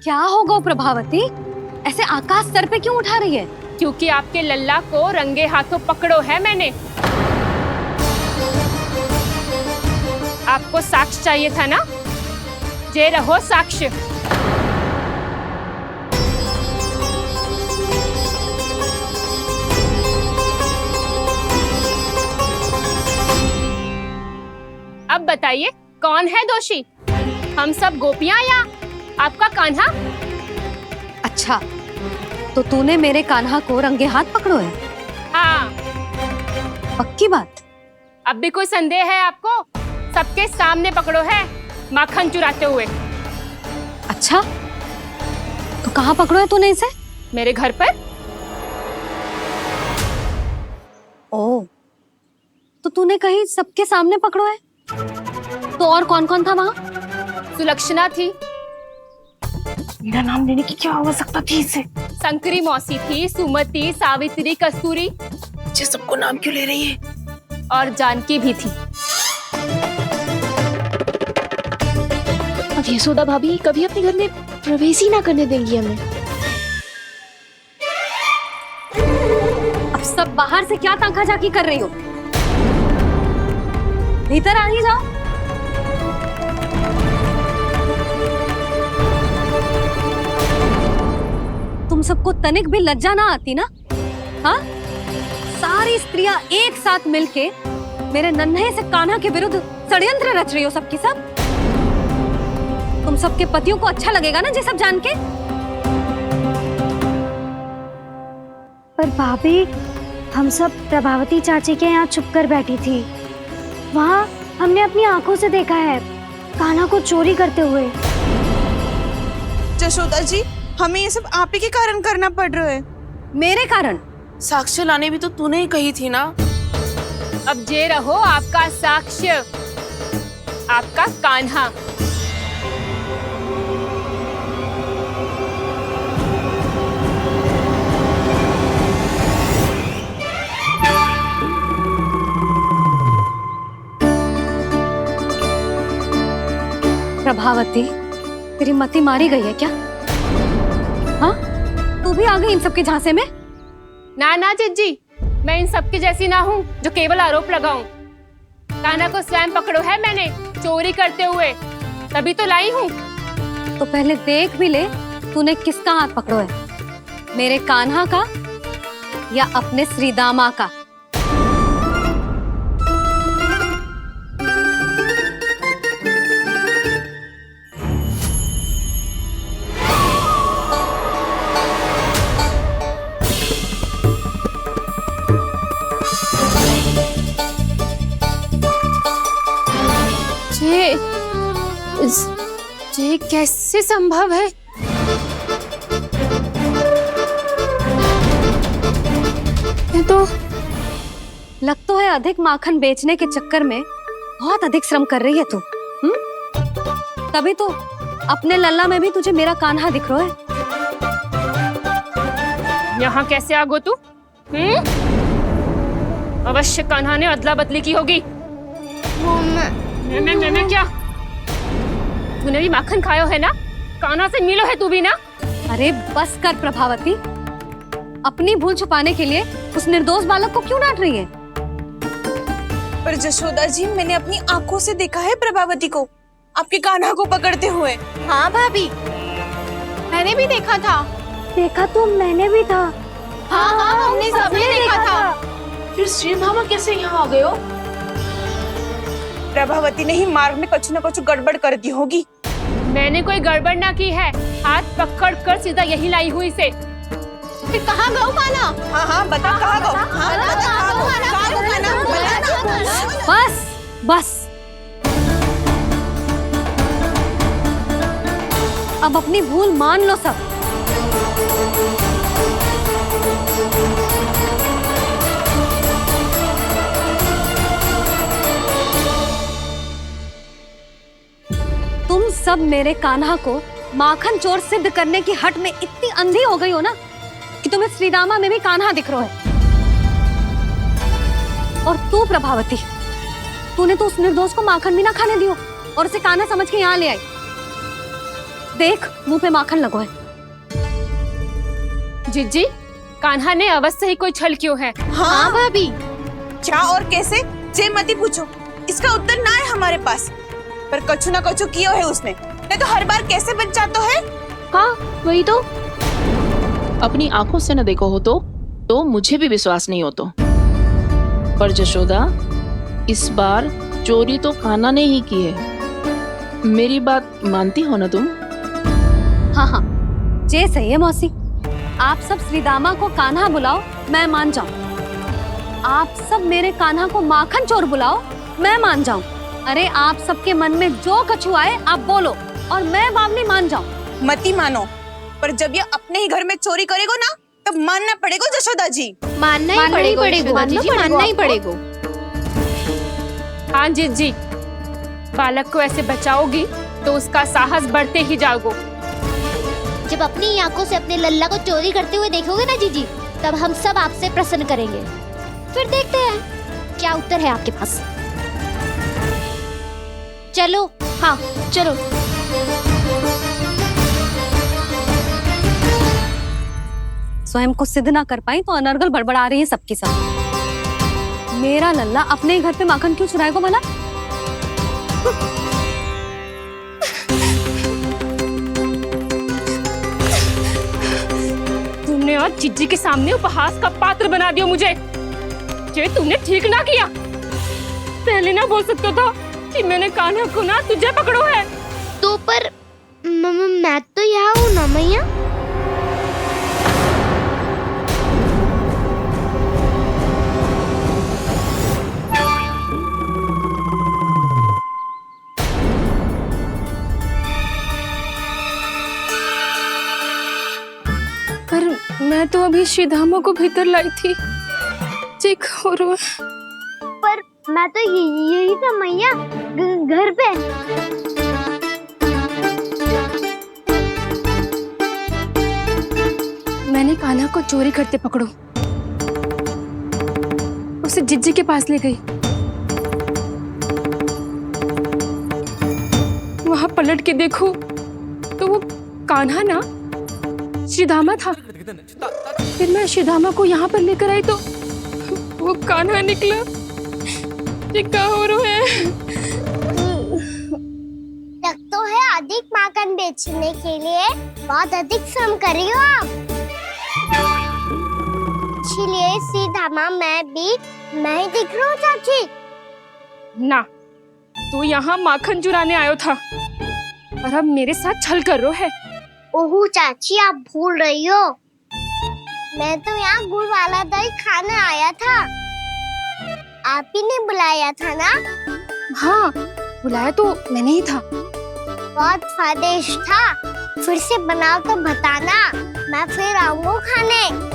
क्या होगा प्रभावती, ऐसे आकाश सर पे क्यों उठा रही है? क्योंकि आपके लल्ला को रंगे हाथों पकड़ो है मैंने। आपको साक्ष्य चाहिए था ना, जे रहो साक्ष्य। अब बताइए कौन है दोषी, हम सब गोपियां या आपका कान्हा? अच्छा, तो तूने मेरे कान्हा को रंगे हाथ पकड़ो है? हाँ। पक्की बात? अब भी कोई संदेह है आपको? सबके सामने पकड़ो है, माखन चुराते हुए। अच्छा, तो कहाँ पकड़ो है तूने इसे? मेरे घर पर। ओ, तो तूने कहीं सबके सामने पकड़ो है? तो और कौन कौन था वहाँ? सुलक्षणा थी। मेरा नाम लेने की क्या आवश्यकता थी इसे? संकरी मौसी थी, सुमति, सावित्री, कस्तूरी। ये सबको नाम क्यों ले रही है? और जानकी भी थी। अब यशोदा भाभी कभी अपने घर में प्रवेश ही ना करने देंगी हमें। अब सब बाहर से क्या ताका झाकी कर रही हो? भीतर आ ही जाओ। तुम सबको तनिक भी लज्जा ना आती ना? हाँ? सारी स्त्रियां एक साथ मिलके मेरे नन्हे से कान्हा के विरुद्ध षड्यंत्र रच रही हो सबकी सब। तुम सबके पतियों को अच्छा लगेगा ना ये सब जान के? पर भाभी, हम सब प्रभावती चाची के यहाँ छुप कर बैठी थी। वहाँ हमने अपनी आंखों से देखा है कान्हा को चोरी करते हुए। यशोदा जी, हमें ये सब आप ही के कारण करना पड़ रहा है। मेरे कारण? साक्ष्य लाने भी तो तूने ही कही थी ना। अब जे रहो आपका साक्ष्य, आपका कान्हा। प्रभावती, तेरी मति मारी गई है क्या? हाँ? तू भी आ गई इन सबके झांसे में? ना ना जिज्जी, मैं इन सबकी जैसी ना हूँ जो केवल आरोप लगाऊं। कान्हा को स्वयं पकड़ो है मैंने चोरी करते हुए, तभी तो लाई हूँ। तो पहले देख भी ले तूने किसका हाथ पकड़ो है, मेरे कान्हा का या अपने श्रीदामा का? ये कैसे संभव है? ये तो लग तो है अधिक माखन बेचने के चक्कर में बहुत अधिक श्रम कर रही है तू। तभी तो अपने लल्ला में भी तुझे मेरा कान्हा दिख रहा है। यहाँ कैसे आ गो तू? अवश्य कान्हा ने अदला बदली की होगी। मैं क्या? तूने भी माखन खायो है ना? कान्हा से मिलो है तू भी ना? अरे बस कर प्रभावती, अपनी भूल छुपाने के लिए उस निर्दोष बालक को क्यों डांट रही है? पर यशोदा जी, मैंने अपनी आंखों से देखा है प्रभावती को आपके कान्हा को पकड़ते हुए। हाँ भाभी, मैंने भी देखा था। देखा तो मैंने भी था। हाँ हाँ, हमने सबने देखा था। फिर श्रीधामा कैसे यहाँ आ गए हो? प्रभावती ने ही मार्ग में कुछ न कुछ गड़बड़ कर दी होगी। मैंने कोई गड़बड़ ना की है, हाथ पकड़ कर सीधा यही लाई हुई से। फिर कहाँ गौ कान्हा? हाँ हाँ, बता कहाँ गो? हाँ बता कहाँ गो? बस बस, अब अपनी भूल मान लो सब। तुम सब मेरे कान्हा को माखन चोर सिद्ध करने की हट में इतनी अंधी हो गई हो ना कि तुम्हें श्रीदामा में भी कान्हा दिख रहा है। और तू प्रभावती, तूने तो उस निर्दोष को माखन भी ना खाने दियो और उसे कान्हा समझ के यहाँ ले आई। देख मुंह पे माखन लगो है। जिज्जी, कान्हा ने अवश्य ही कोई छल क्यों है। हाँ भाभी। क्या और कैसे जे मती पूछो, इसका उत्तर ना है हमारे पास। पर कछु ना कछु किया है उसने, नहीं तो हर बार कैसे बच जाता है। हाँ वही तो। अपनी आंखों से न देखो हो तो मुझे भी विश्वास नहीं हो तो। पर जशोदा, इस बार चोरी तो कान्हा ने ही की है। मेरी बात मानती हो ना तुम? हाँ हाँ, जे सही है मौसी। आप सब श्रीदामा को कान्हा बुलाओ, मैं मान जाऊं। आप सब मेरे कान्हा को माखन चोर बुलाओ, मैं मान जाऊं। अरे आप सबके मन में जो कछु आए आप बोलो और मैं बावली मान जाऊं। मती मानो, पर जब ये अपने ही घर में चोरी करेगो ना तब मानना पड़ेगा जशोदा जी। मानना ही पड़ेगा जी, मानना ही पड़ेगा। हाँ जिज्जी, बालक को ऐसे बचाओगी तो उसका साहस बढ़ते ही जाओगे। जब अपनी आंखों से अपने लल्ला को चोरी करते हुए देखोगे ना जीजी, तब हम सब आपसे प्रसन्न करेंगे। फिर देखते हैं क्या उत्तर है आपके पास। चलो। हाँ चलो। स्वयं को सिद्ध ना कर पाई तो अनर्गल बड़बड़ा रही है सबकी सब। मेरा लल्ला अपने ही घर पे माखन क्यों चुराएगा भला? तुमने आज जिज्जी के सामने उपहास का पात्र बना दिया मुझे। ये तुमने ठीक ना किया। पहले ना बोल सकता था कि मैंने कान्हा को ना तुझे पकड़ो है। तो पर मैं तो यहाँ हूँ ना मैया। पर मैं तो अभी श्रीधामा को भीतर लाई थी। चेक हो रहा है। पर मैं तो यही था मैया, घर पे। मैंने कान्हा को चोरी करते पकड़ो, उसे जिज्जी के पास ले गई। वहां पलट के देखो तो वो कान्हा ना श्रीधामा था। फिर मैं श्रीधामा को यहाँ पर लेकर आई तो वो कान्हा निकला। ये क्या हो रहा है? लगता है अधिक माखन बेचने के लिए बहुत अधिक श्रम कर रही हो आप। इसलिए सीधामा मैं ही दिख रहा हूँ चाची। ना, तू यहाँ माखन चुराने आयो था और अब मेरे साथ छल कर रो है। ओह चाची, आप भूल रही हो, मैं तो यहाँ गुड़ वाला दही खाने आया था। आप ही ने बुलाया था ना? हाँ, बुलाया तो मैंने ही था। बहुत स्वादिष्ट था। फिर से बनाओ तो बताना, मैं फिर आऊंगा खाने।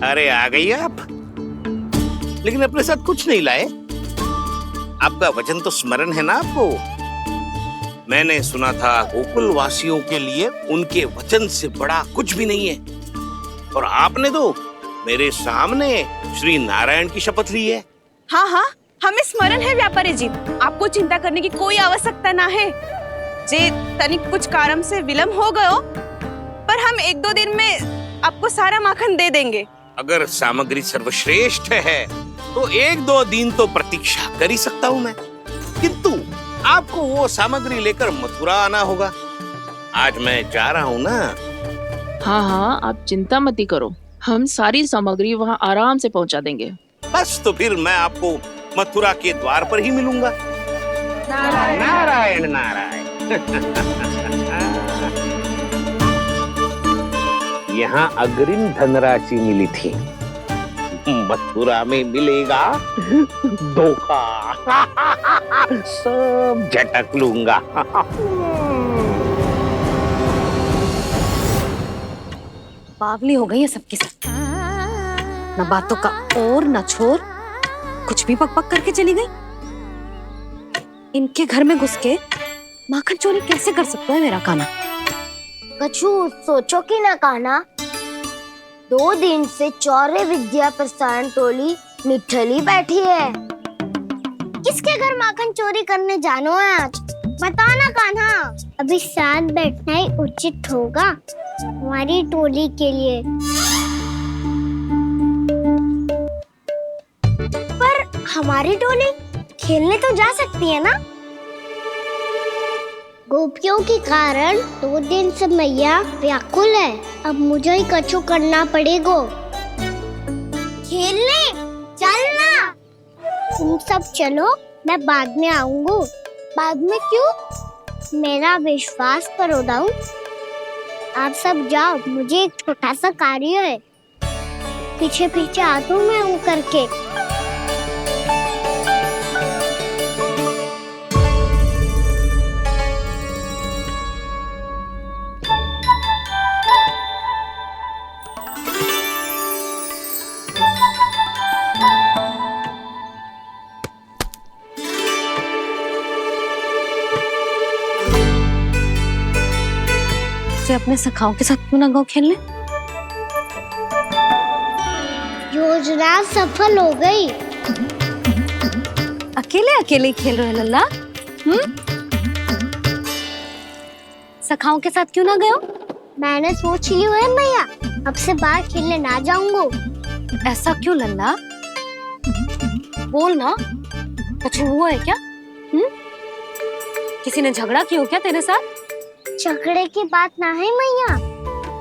अरे आ गई आप, लेकिन अपने साथ कुछ नहीं लाए। आपका वचन तो स्मरण है ना आपको? मैंने सुना था गोकुल वासियों के लिए उनके वचन से बड़ा कुछ भी नहीं है। और आपने तो मेरे सामने श्री नारायण की शपथ ली है। हाँ हाँ, हमें स्मरण है व्यापारी जी। आपको चिंता करने की कोई आवश्यकता ना है। जे तनिक कुछ कारण से विलंब हो गयो, पर हम 1-2 दिन में आपको सारा माखन दे देंगे। अगर सामग्री सर्वश्रेष्ठ है तो 1-2 दिन तो प्रतीक्षा कर ही सकता हूँ मैं, किंतु आपको वो सामग्री लेकर मथुरा आना होगा। आज मैं जा रहा हूँ ना। हाँ हाँ, आप चिंता मत ही करो, हम सारी सामग्री वहाँ आराम से पहुँचा देंगे। बस तो फिर मैं आपको मथुरा के द्वार पर ही मिलूंगा। नारायण नारायण। यहाँ अग्रिम धनराशि मिली थी, मथुरा में मिलेगा धोखा। सब झटक लूंगा। बावली हो गई है सबकी सब। न बातों का और न छोर, कुछ भी पक पक करके चली गई। इनके घर में घुस के माखन चोरी कैसे कर सकता है मेरा कान्हा? कछु सोचो कि ना कान्हा, 2 दिन से चौर्य विद्या प्रसारण टोली निठली बैठी है। किसके घर माखन चोरी करने जानो है आज? बताना कान्हा। अभी साथ बैठना ही उचित होगा हमारी टोली के लिए। पर हमारी टोली खेलने तो जा सकती है ना? गोपियों के कारण 2 दिन से मैया व्याकुल है। अब मुझे ही कछु करना पड़ेगा। खेलने चलना। तुम सब चलो, मैं बाद में आऊंगा। बाद में क्यों? मेरा विश्वास करो दाऊ। आप सब जाओ, मुझे एक छोटा सा कार्य है। पीछे पीछे आता हूँ मैं हूँ करके। अपने सखाओं के साथ क्यों ना गाँव खेलने? योजना सफल हो गई। अकेले अकेले ही खेल रहे हो लल्ला? सखाओं के साथ क्यों ना गए हो? मैंने सोच लिया है मैया, अब से बाहर खेलने ना जाऊंगा। ऐसा क्यों लल्ला? बोल ना, कुछ हुआ है क्या? किसी ने झगड़ा किया हो क्या तेरे साथ? झगड़े की बात ना है मैया।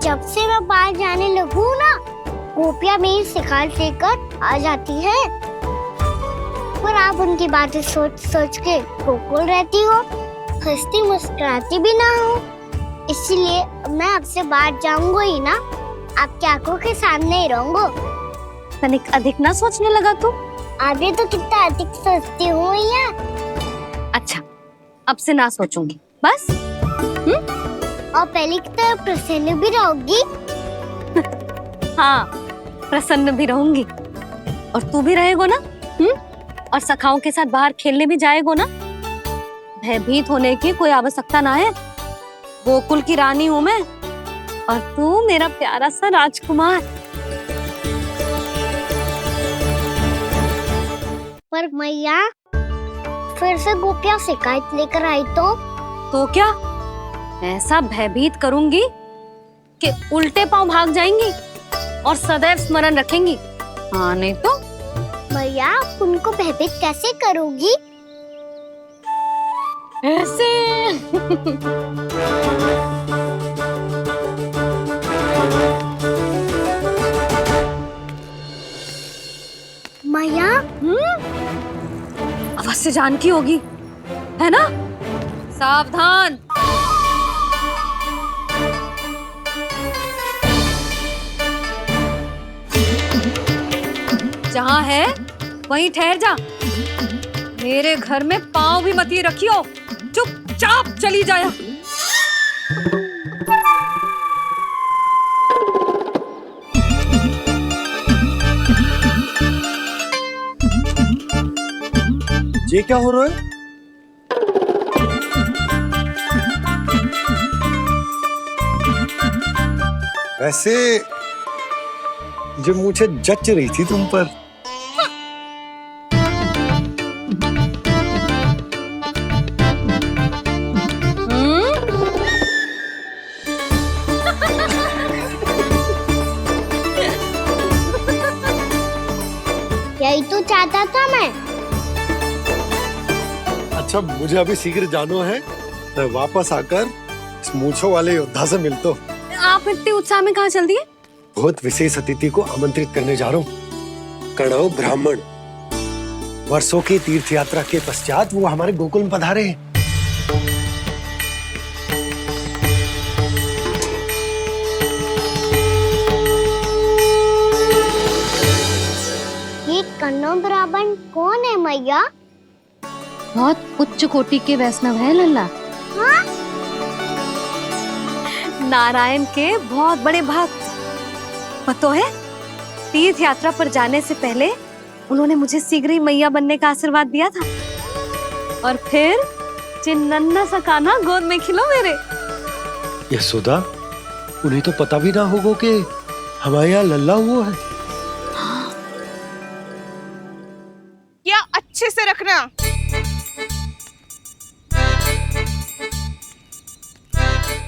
जब से मैं बाहर जाने लगू ना, गोपियां मेरी शिकार लेकर आ जाती है। पर आप उनकी बातें सोच सोच के गोकुल रहती हो, हंसती मुस्कुराती भी ना हो। इसलिए मैं आपसे बाहर जाऊंगा ही ना, आपकी आंखों के सामने ही रहूंगा। तनिक अधिक ना सोचने लगा तू? आगे तो कितना अधिक सोचती हूँ मैया। अच्छा, अब से ना सोचूंगी बस। और पहले की तरह प्रसन्न भी रहोगी? हाँ, प्रसन्न भी रहूंगी। और तू भी रहेगा ना? और सखाओं के साथ बाहर खेलने भी जाएगा ना? भयभीत होने की कोई आवश्यकता ना है। गोकुल की रानी हूँ मैं, और तू मेरा प्यारा सा राजकुमार। पर मैया, फिर से गोपियां शिकायत लेकर आई तो क्या? ऐसा भयभीत करूंगी कि उल्टे पांव भाग जाएंगी और सदैव स्मरण रखेंगी। हाँ नहीं तो? मैया, उनको भयभीत कैसे करोगी? ऐसे। मैया, अवश्य जानकी होगी, है ना? सावधान। जहाँ है वहीं ठहर जा। मेरे घर में पाँव भी मत ही रखियो, चुपचाप चली जाया। ये क्या हो रहा है? वैसे जो मुझे जच रही थी तुम पर। यही तो चाहता था मैं। अच्छा, मुझे अभी शीघ्र जाना है। मैं वापस आकर इस मूंछों वाले योद्धा से मिलता हूँ। आप इतने उत्साह में कहाँ चल दिए? बहुत विशेष अतिथि को आमंत्रित करने जा रहा हूँ। कणव ब्राह्मण। वर्षों की तीर्थ यात्रा के पश्चात वो हमारे गोकुल में पधारे हैं। ये कणव ब्राह्मण कौन है मैया? बहुत उच्च कोटि के वैष्णव है लल्ला। हाँ? नारायण के बहुत बड़े भक्त। पता है, तीर्थ यात्रा पर जाने से पहले उन्होंने मुझे शीघ्र ही मैया बनने का आशीर्वाद दिया था। और फिर चिन्नन्ना सा कान्हा गोद में खिलो मेरे। यशोदा, उन्हें तो पता भी ना होगा कि हमारे यहाँ लल्ला हुआ है। क्या अच्छे से रखना।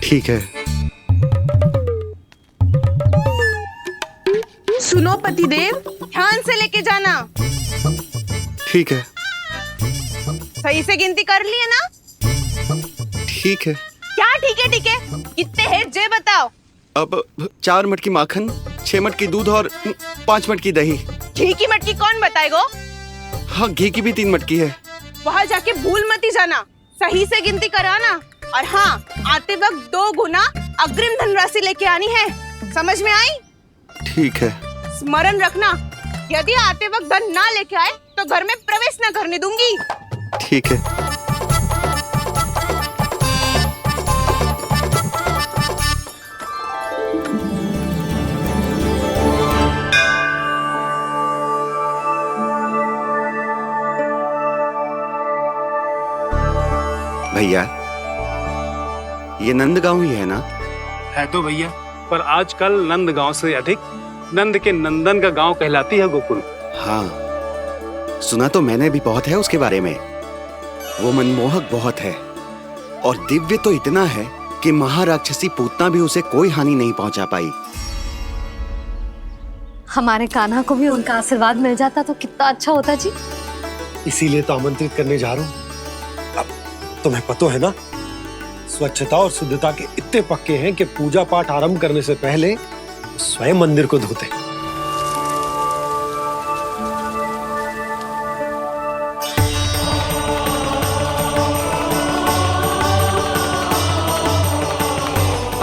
ठीक है। सुनो पतिदेव, ध्यान से लेके जाना। ठीक है। सही से गिनती कर लिए ना? ठीक है। क्या ठीक है ठीक है? कितने हैं जे बताओ। अब 4 मटकी माखन, 6 मटकी दूध और 5 मटकी दही। घी की मटकी कौन बताएगा? हाँ, घी की भी 3 मटकी है। वहाँ जाके भूल मती जाना, सही से गिनती कराना। और हाँ, आते वक्त 2 गुना अग्रिम धनराशि लेके आनी है। समझ में आई? ठीक है। स्मरण रखना, यदि आते वक्त धन ना लेके आए तो घर में प्रवेश न करने दूंगी। ठीक है। भैया, ये नंदगांव ही है ना? है तो भैया, पर आजकल नंदगांव से अधिक नंद के नंदन का गांव कहलाती है गोकुल। हाँ, सुना तो मैंने भी बहुत है उसके बारे में। वो मनमोहक बहुत है और दिव्य तो इतना है कि महाराक्षसी पूतना भी उसे कोई हानि नहीं पहुंचा पाई। हमारे कान्हा को भी उनका आशीर्वाद मिल जाता तो कितना अच्छा होता जी। इसीलिए तो आमंत्रित करने जा रहा हूँ। अब तुम्हें पता है ना, स्वच्छता और शुद्धता के इतने पक्के हैं कि पूजा पाठ आरंभ करने से पहले स्वयं मंदिर को धोते।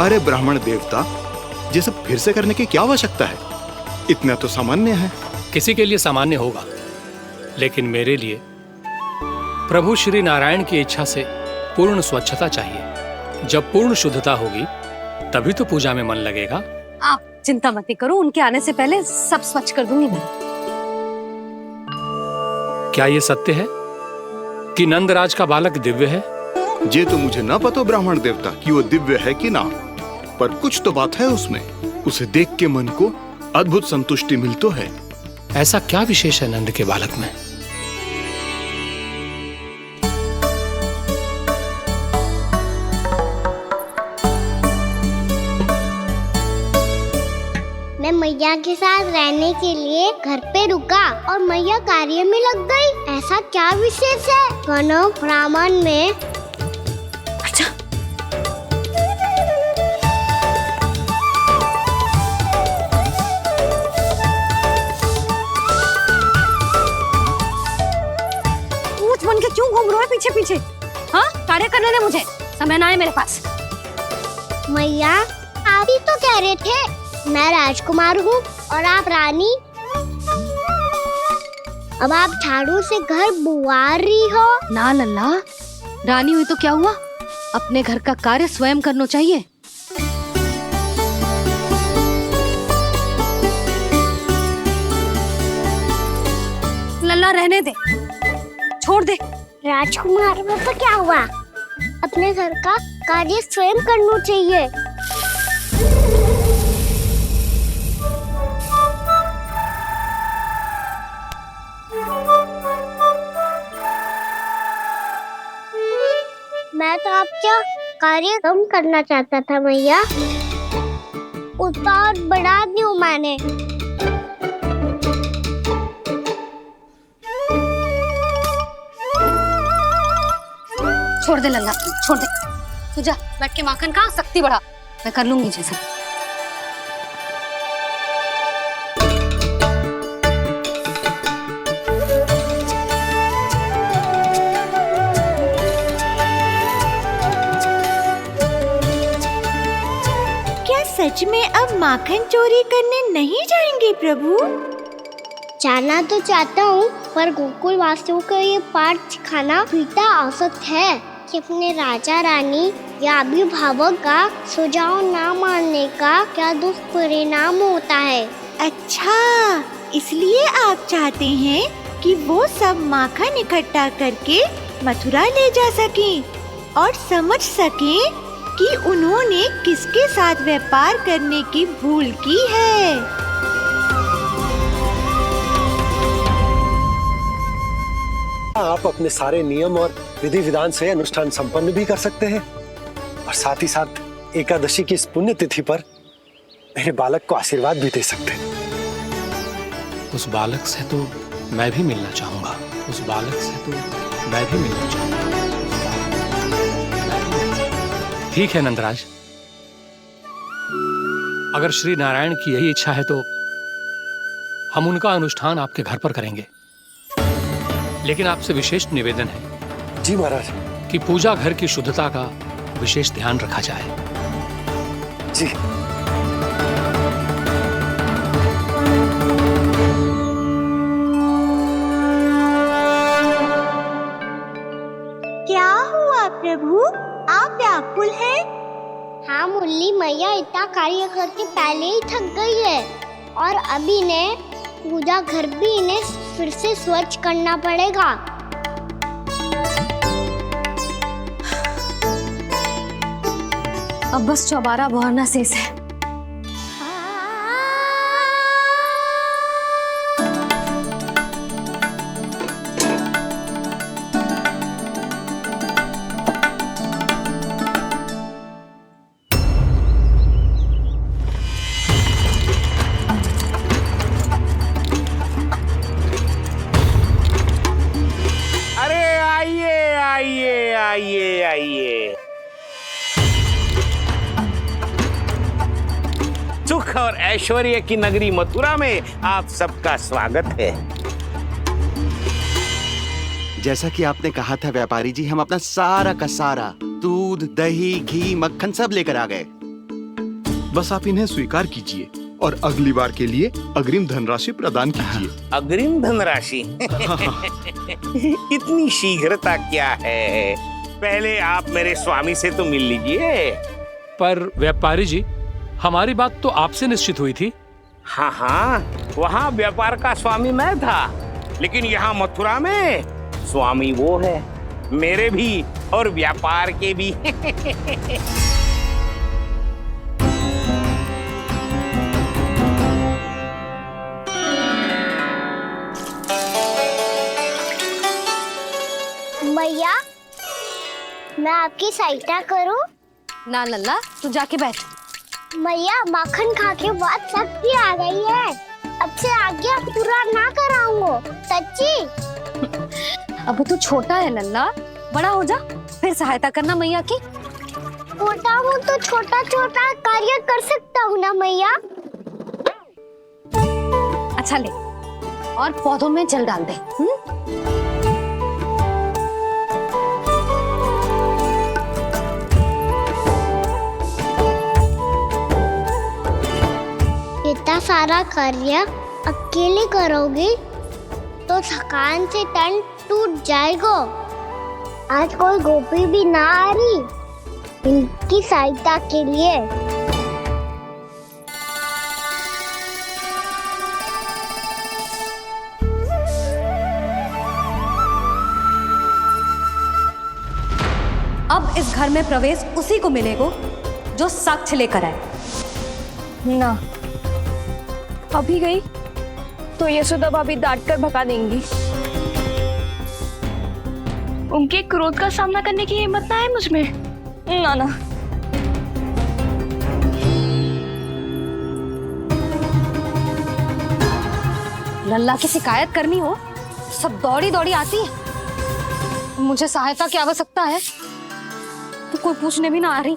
अरे ब्राह्मण देवता, ये सब फिर से करने की क्या आवश्यकता है? इतना तो सामान्य है। किसी के लिए सामान्य होगा, लेकिन मेरे लिए प्रभु श्री नारायण की इच्छा से पूर्ण स्वच्छता चाहिए। जब पूर्ण शुद्धता होगी तभी तो पूजा में मन लगेगा। आप चिंता मत करो, उनके आने से पहले सब स्वच्छ कर दूंगी मैं। क्या ये सत्य है कि नंदराज का बालक दिव्य है? ये तो मुझे ना पता ब्राह्मण देवता कि वो दिव्य है कि ना, पर कुछ तो बात है उसमें। उसे देख के मन को अद्भुत संतुष्टि मिल तो है। ऐसा क्या विशेष है नंद के बालक में? मैं मैया के साथ रहने के लिए घर पे रुका और मैया कार्य में लग गई। ऐसा क्या विशेष है कनव ब्राह्मण में? अच्छा, ऊंट बन के क्यों घूम रहे हो पीछे पीछे? हाँ, कार्य करने दे मुझे, समय ना है मेरे पास। मैया, आप ही तो कह रहे थे मैं राजकुमार हूँ और आप रानी। अब आप झाड़ू से घर बुआर रही हो। ना लल्ला, रानी हुई तो क्या हुआ, अपने घर का कार्य स्वयं करना चाहिए। लल्ला रहने दे, छोड़ दे। राजकुमार में तो क्या हुआ, अपने घर का कार्य स्वयं करना चाहिए। मैं तो आपका कार्य कम करना चाहता था मैया, उत्पाद बढ़ा दूं मैंने। छोड़ दे लल्ला, छोड़ दे। तू जा बैठ के माखन खा, शक्ति बढ़ा, मैं कर लूंगी जैसा। सच में अब माखन चोरी करने नहीं जाएंगे प्रभु? जाना तो चाहता हूँ, पर गोकुल वासियों को ये पाठ सिखाना पिता औसत है कि अपने राजा रानी या अभिभावक का सुझाव ना मानने का क्या दुष्परिणाम होता है। अच्छा, इसलिए आप चाहते हैं कि वो सब माखन इकट्ठा करके मथुरा ले जा सकें और समझ सकें कि उन्होंने किसके साथ व्यापार करने की भूल की है। आप अपने सारे नियम और विधि विधान से अनुष्ठान संपन्न भी कर सकते हैं और साथ ही साथ एकादशी की इस पुण्य तिथि पर मेरे बालक को आशीर्वाद भी दे सकते हैं। उस बालक से तो मैं भी मिलना चाहूंगा। उस बालक से तो मैं भी मिलना चाहूंगा। ठीक है नंदराज, अगर श्री नारायण की यही इच्छा है तो हम उनका अनुष्ठान आपके घर पर करेंगे। लेकिन आपसे विशेष निवेदन है जी महाराज कि पूजा घर की शुद्धता का विशेष ध्यान रखा जाए। जी। क्या हुआ प्रभु, आप व्याकुल हैं? हाँ मुरली मैया इतना कार्य करके पहले ही थक गई है और अभी इन्हें पूजा घर भी इन्हें फिर से स्वच्छ करना पड़ेगा। अब बस चौबारा बहाना शेष है। आइए। सुख और ऐश्वर्य की नगरी मथुरा में आप सबका स्वागत है। जैसा कि आपने कहा था व्यापारी जी, हम अपना सारा का सारा दूध, दही, घी, मक्खन सब लेकर आ गए। बस आप इन्हें स्वीकार कीजिए और अगली बार के लिए अग्रिम धनराशि प्रदान कीजिए। अग्रिम धनराशि? इतनी शीघ्रता क्या है? पहले आप मेरे स्वामी से तो मिल लीजिए। पर व्यापारी जी, हमारी बात तो आपसे निश्चित हुई थी। हाँ, वहाँ व्यापार का स्वामी मैं था, लेकिन यहाँ मथुरा में स्वामी वो है, मेरे भी और व्यापार के भी। मैया, मैं आपकी सहायता करूं? ना लल्ला, तू जाके बैठ। मैया, माखन खा के बहुत शक्ति आ गई है। अब से आगे पूरा ना कराऊंगा, सच्ची। अब तू छोटा है लल्ला, बड़ा हो जा फिर सहायता करना मैया की। छोटा हूँ तो छोटा छोटा कार्य कर सकता हूँ ना मैया। अच्छा ले, और पौधों में जल डाल दे। इतना सारा कार्य अकेले करोगे तो थकान से तन टूट जाएगा। आज कोई गोपी भी ना आ रही इनकी सहायता के लिए। अब इस घर में प्रवेश उसी को मिलेगा जो साक्ष्य लेकर आए। ना, अभी गई तो यशोदा भाभी डांट कर भगा देंगी। उनके क्रोध का सामना करने की हिम्मत ना है मुझ में। ना ना, लल्ला की शिकायत करनी हो सब दौड़ी दौड़ी आती है। मुझे सहायता की आवश्यकता है तो कोई पूछने भी ना आ रही।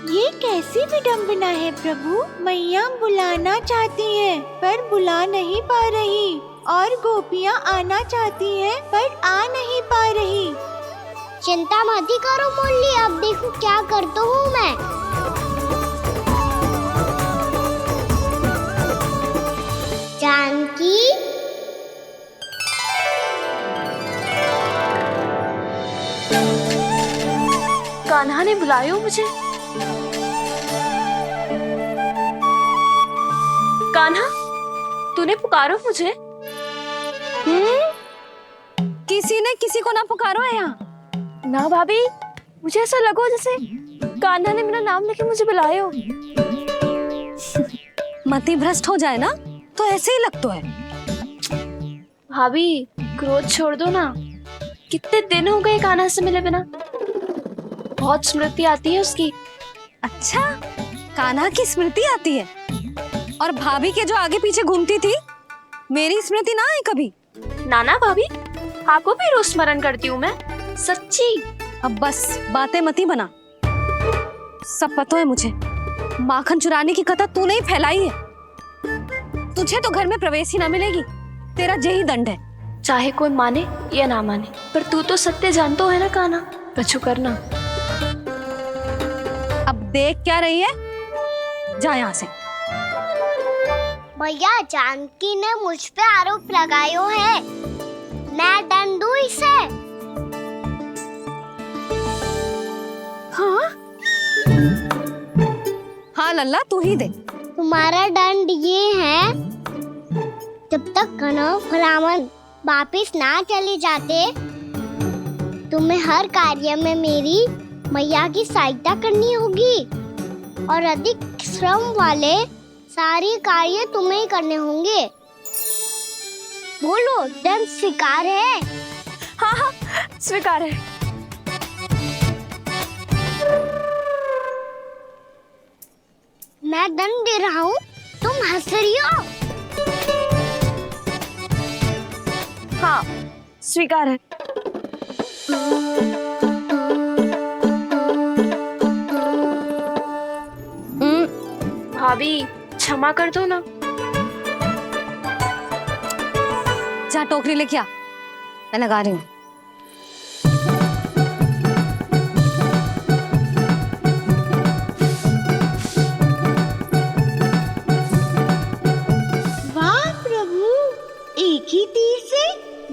ये कैसी विडंबना है प्रभु। मैया बुलाना चाहती हैं पर बुला नहीं पा रही, और गोपियाँ आना चाहती हैं पर आ नहीं पा रही। चिंता मत ही करो मुरली, अब देखो क्या करता हूँ मैं। जानकी, कान्हा ने बुलाया मुझे। कान्हा, तूने पुकारो मुझे? किसी ने किसी को ना पुकारो है यहाँ। ना भाभी, मुझे ऐसा लगो जैसे कान्हा ने मेरा नाम लेके मुझे बुलाया हो। मति भ्रष्ट हो जाए ना तो ऐसे ही लगता है। भाभी क्रोध छोड़ दो ना। कितने दिन हो गए कान्हा से मिले बिना। बहुत स्मृति आती है उसकी। अच्छा, कान्हा की स्मृति आती है? और भाभी के जो आगे पीछे घूमती थी, मेरी स्मृति ना है कभी? नाना भाभी, आपको भी रोज स्मरण करती हूँ मैं, सच्ची। अब बस बातें मती बना। सब पता है मुझे। माखन चुराने की कथा तूने ही फैलाई है। तुझे तो घर में प्रवेश ही ना मिलेगी। तेरा यही दंड है। चाहे कोई माने या ना माने, पर तू तो सत्य जानतो है ना कान्हा। कछु करना। अब देख क्या रही है, जा यहाँ से। भैया, जानकी ने मुझ पे आरोप लगायो है। मैं दंड दूं इसे? हाँ हाँ लल्ला, तू ही दे। तुम्हारा दंड ये है, जब तक कनव ब्राह्मण वापिस ना चले जाते, तुम्हें हर कार्य में मेरी मैया की सहायता करनी होगी और अधिक श्रम वाले सारे कार्य तुम्हें ही करने होंगे। बोलो, दंड स्वीकार है? हाँ हाँ, स्वीकार है। मैं दंड दे रहा हूँ, तुम हंस रही हो? हाँ, स्वीकार है। भाभी क्षमा कर दो ना। जा टोकरी लेके आ, मैं लगा रही हूँ। वाह प्रभु, एक ही तीर से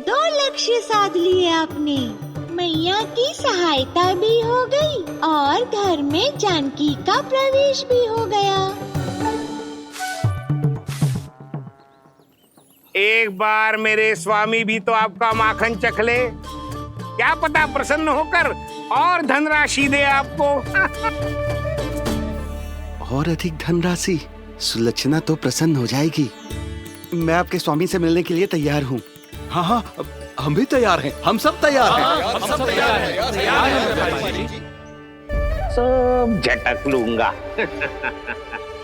2 लक्ष्य साध लिए आपने। मैया की सहायता भी हो गई और घर में जानकी का प्रवेश भी हो गया। एक बार मेरे स्वामी भी तो आपका माखन चख ले। क्या पता प्रसन्न होकर और धनराशि दे आपको। और अधिक धनराशि? सुलक्षणा तो प्रसन्न हो जाएगी। मैं आपके स्वामी से मिलने के लिए तैयार हूँ। हाँ हाँ, हम भी तैयार हैं। हम सब तैयार हैं। हम सब तैयार हैं। सब झटक लूंगा।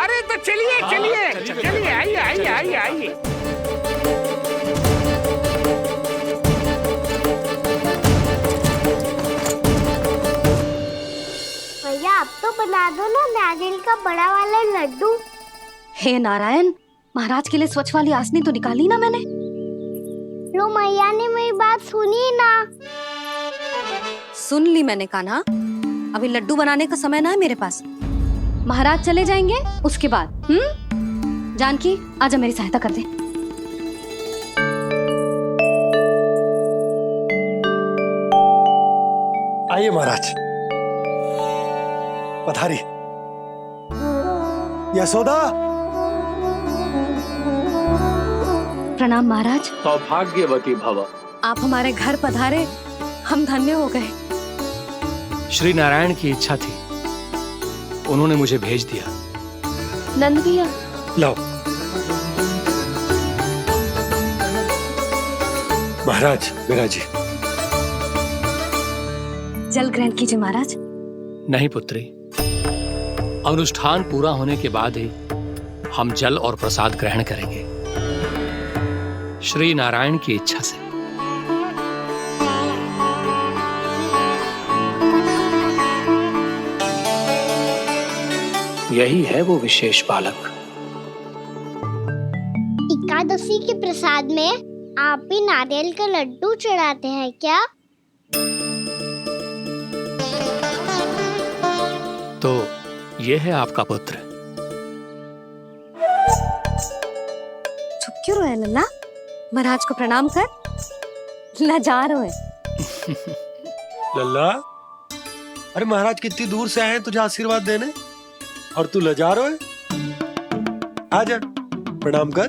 अरे तो चलिए चलिए चलिए, आइए आइए आइए आइए। भैया, अब तो बना दो ना नारियल का बड़ा वाला लड्डू। हे नारायण, महाराज के लिए स्वच्छ वाली आसनी तो निकाली ना मैंने। लो, मैया ने मेरी बात सुनी ना। सुन ली मैंने कान्हा। अभी लड्डू बनाने का समय ना है मेरे पास। महाराज चले जाएंगे उसके बाद। जानकी, आजा मेरी सहायता कर दे। आइए महाराज, पधारी। यशोदा। प्रणाम महाराज। सौभाग्यवती भव। आप हमारे घर पधारे, हम धन्य हो गए। श्री नारायण की इच्छा थी, उन्होंने मुझे भेज दिया। नंद भैया, लाओ। महाराज, मेरा जी। जल ग्रहण कीजिए महाराज। नहीं पुत्री, अनुष्ठान पूरा होने के बाद ही हम जल और प्रसाद ग्रहण करेंगे, श्री नारायण की इच्छा से। यही है वो विशेष बालक। एकादशी के प्रसाद में आप भी नारियल का लड्डू चढ़ाते हैं क्या? तो ये है आपका पुत्र। चुप क्यों रोए लल्ला? महाराज को प्रणाम कर। लाजार रोए। लल्ला, अरे महाराज कितनी दूर से आए हैं तुझे आशीर्वाद देने, और तू लजा रहा है। आजा, प्रणाम कर।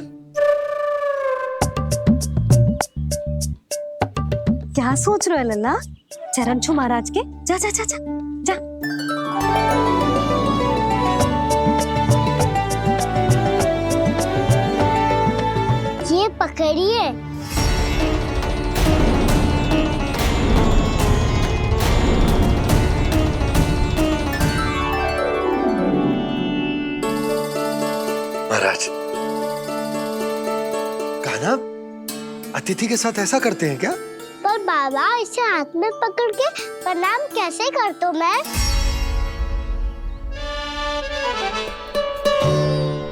क्या क्या सोच रहे हो लल्ला? चरण छू महाराज के। जा जा जा जा जा। ये पकड़िए। महाराज, कान्हा अतिथि के साथ ऐसा करते हैं क्या? पर बाबा, इसे हाथ में पकड़ के प्रणाम कैसे करता हूँ मैं?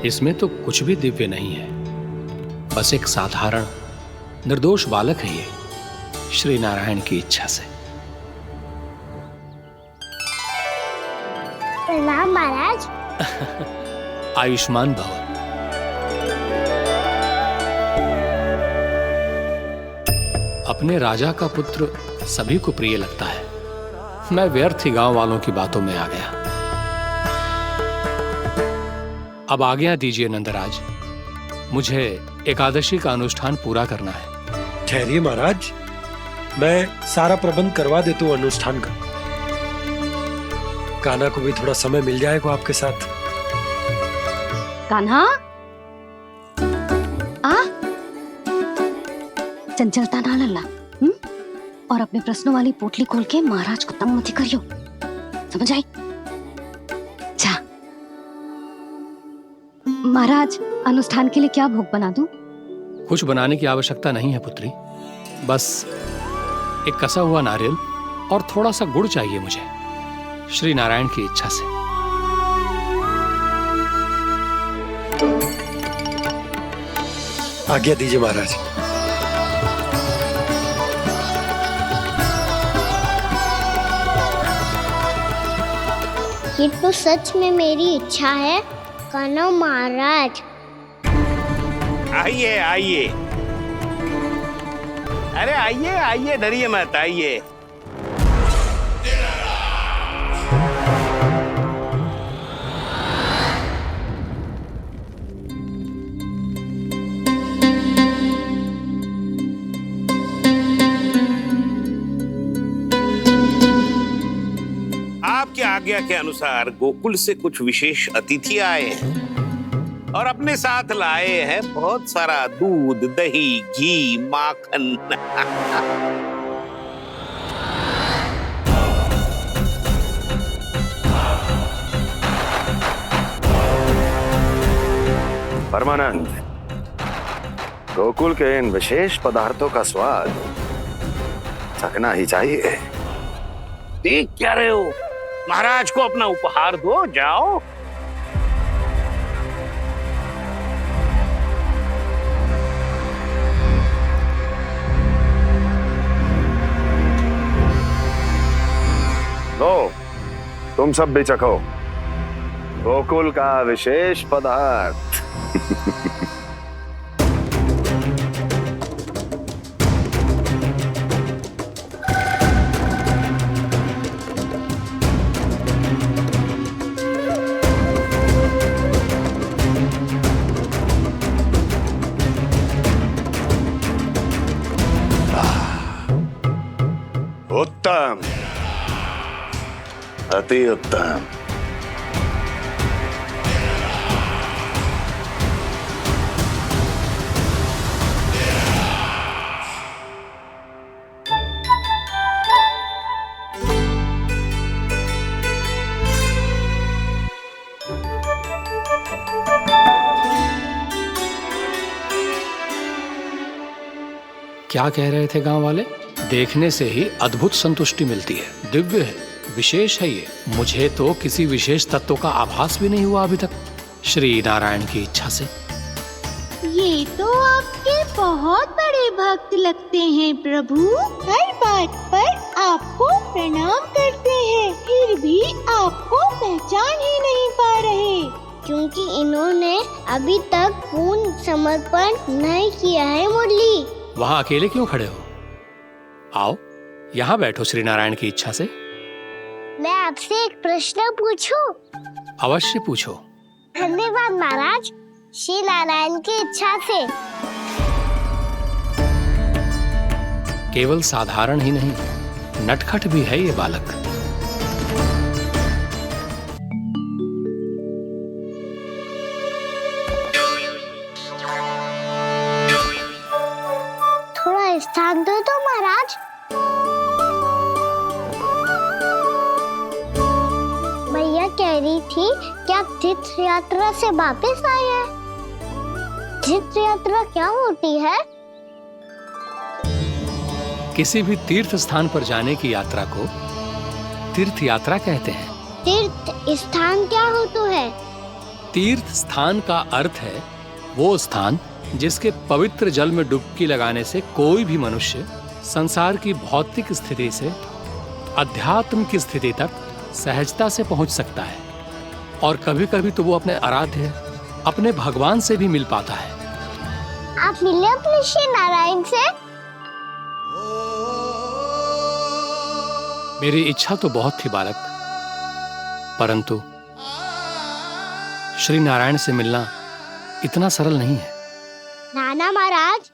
इसमें तो कुछ भी दिव्य नहीं है, बस एक साधारण निर्दोष बालक है ये, श्री नारायण की इच्छा से। प्रणाम महाराज। आयुष्मान भव। अपने राजा का पुत्र सभी को प्रिय लगता है। मैं व्यर्थ ही गांव वालों की बातों में आ गया। अब आज्ञा दीजिए नंदराज, मुझे एकादशी का अनुष्ठान पूरा करना है। ठहरिए महाराज, मैं सारा प्रबंध करवा देता हूँ अनुष्ठान का। कान्हा को भी थोड़ा समय मिल जाएगा आपके साथ। कान्हा, आ चंचलता ना लल्ला। और अपने प्रश्नों वाली पोटली खोल के महाराज को तंग मत करियो, समझ आई? जा। महाराज, अनुष्ठान के लिए क्या भोग बना दूं? कुछ बनाने की आवश्यकता नहीं है पुत्री, बस एक कसा हुआ नारियल और थोड़ा सा गुड़ चाहिए मुझे, श्री नारायण की इच्छा से। आज्ञा दीजिए महाराज। ये तो सच में मेरी इच्छा है कान्हा महाराज। आइए आइए, अरे आइए आइए, डरिए मत, आइए। आपकी आज्ञा के अनुसार गोकुल से कुछ विशेष अतिथि आए हैं और अपने साथ लाए हैं बहुत सारा दूध, दही, घी, माखन। परमानंद, गोकुल के इन विशेष पदार्थों का स्वाद चखना ही चाहिए। देख क्या रहे हो? महाराज को अपना उपहार दो, जाओ। लो, तुम सब भी चखो गोकुल का विशेष पदार्थ। उत्तम, अति उत्तम। क्या कह रहे थे गांव वाले? देखने से ही अद्भुत संतुष्टि मिलती है, दिव्य है, विशेष है ये। मुझे तो किसी विशेष तत्व का आभास भी नहीं हुआ अभी तक, श्री नारायण की इच्छा से। ये तो आपके बहुत बड़े भक्त लगते हैं प्रभु। हर बात पर आपको प्रणाम करते हैं, फिर भी आपको पहचान ही नहीं पा रहे। क्योंकि इन्होंने अभी तक पूर्ण समर्पण नहीं किया है मुरली। वहां अकेले क्यों खड़े हो? आओ यहाँ बैठो श्री नारायण की इच्छा से। मैं आपसे एक प्रश्न पूछूं? अवश्य पूछो। धन्यवाद महाराज, श्री नारायण की इच्छा से। केवल साधारण ही नहीं, नटखट भी है ये बालक। थोड़ा स्थान दो तो महाराज। मैया कह रही थी कि आप तीर्थ यात्रा से वापस आए हैं। तीर्थ यात्रा क्या होती है? किसी भी तीर्थ स्थान पर जाने की यात्रा को तीर्थ यात्रा कहते हैं। तीर्थ स्थान क्या हो तो है? तीर्थ स्थान का अर्थ है वो स्थान जिसके पवित्र जल में डुबकी लगाने से कोई भी मनुष्य संसार की भौतिक स्थिति से अध्यात्म की स्थिति तक सहजता से पहुंच सकता है, और कभी कभी तो वो अपने आराध्य, अपने भगवान से भी मिल पाता है। आप मिले अपने श्री नारायण से? मेरी इच्छा तो बहुत थी बालक, परंतु श्री नारायण से मिलना इतना सरल नहीं है। नाना महाराज,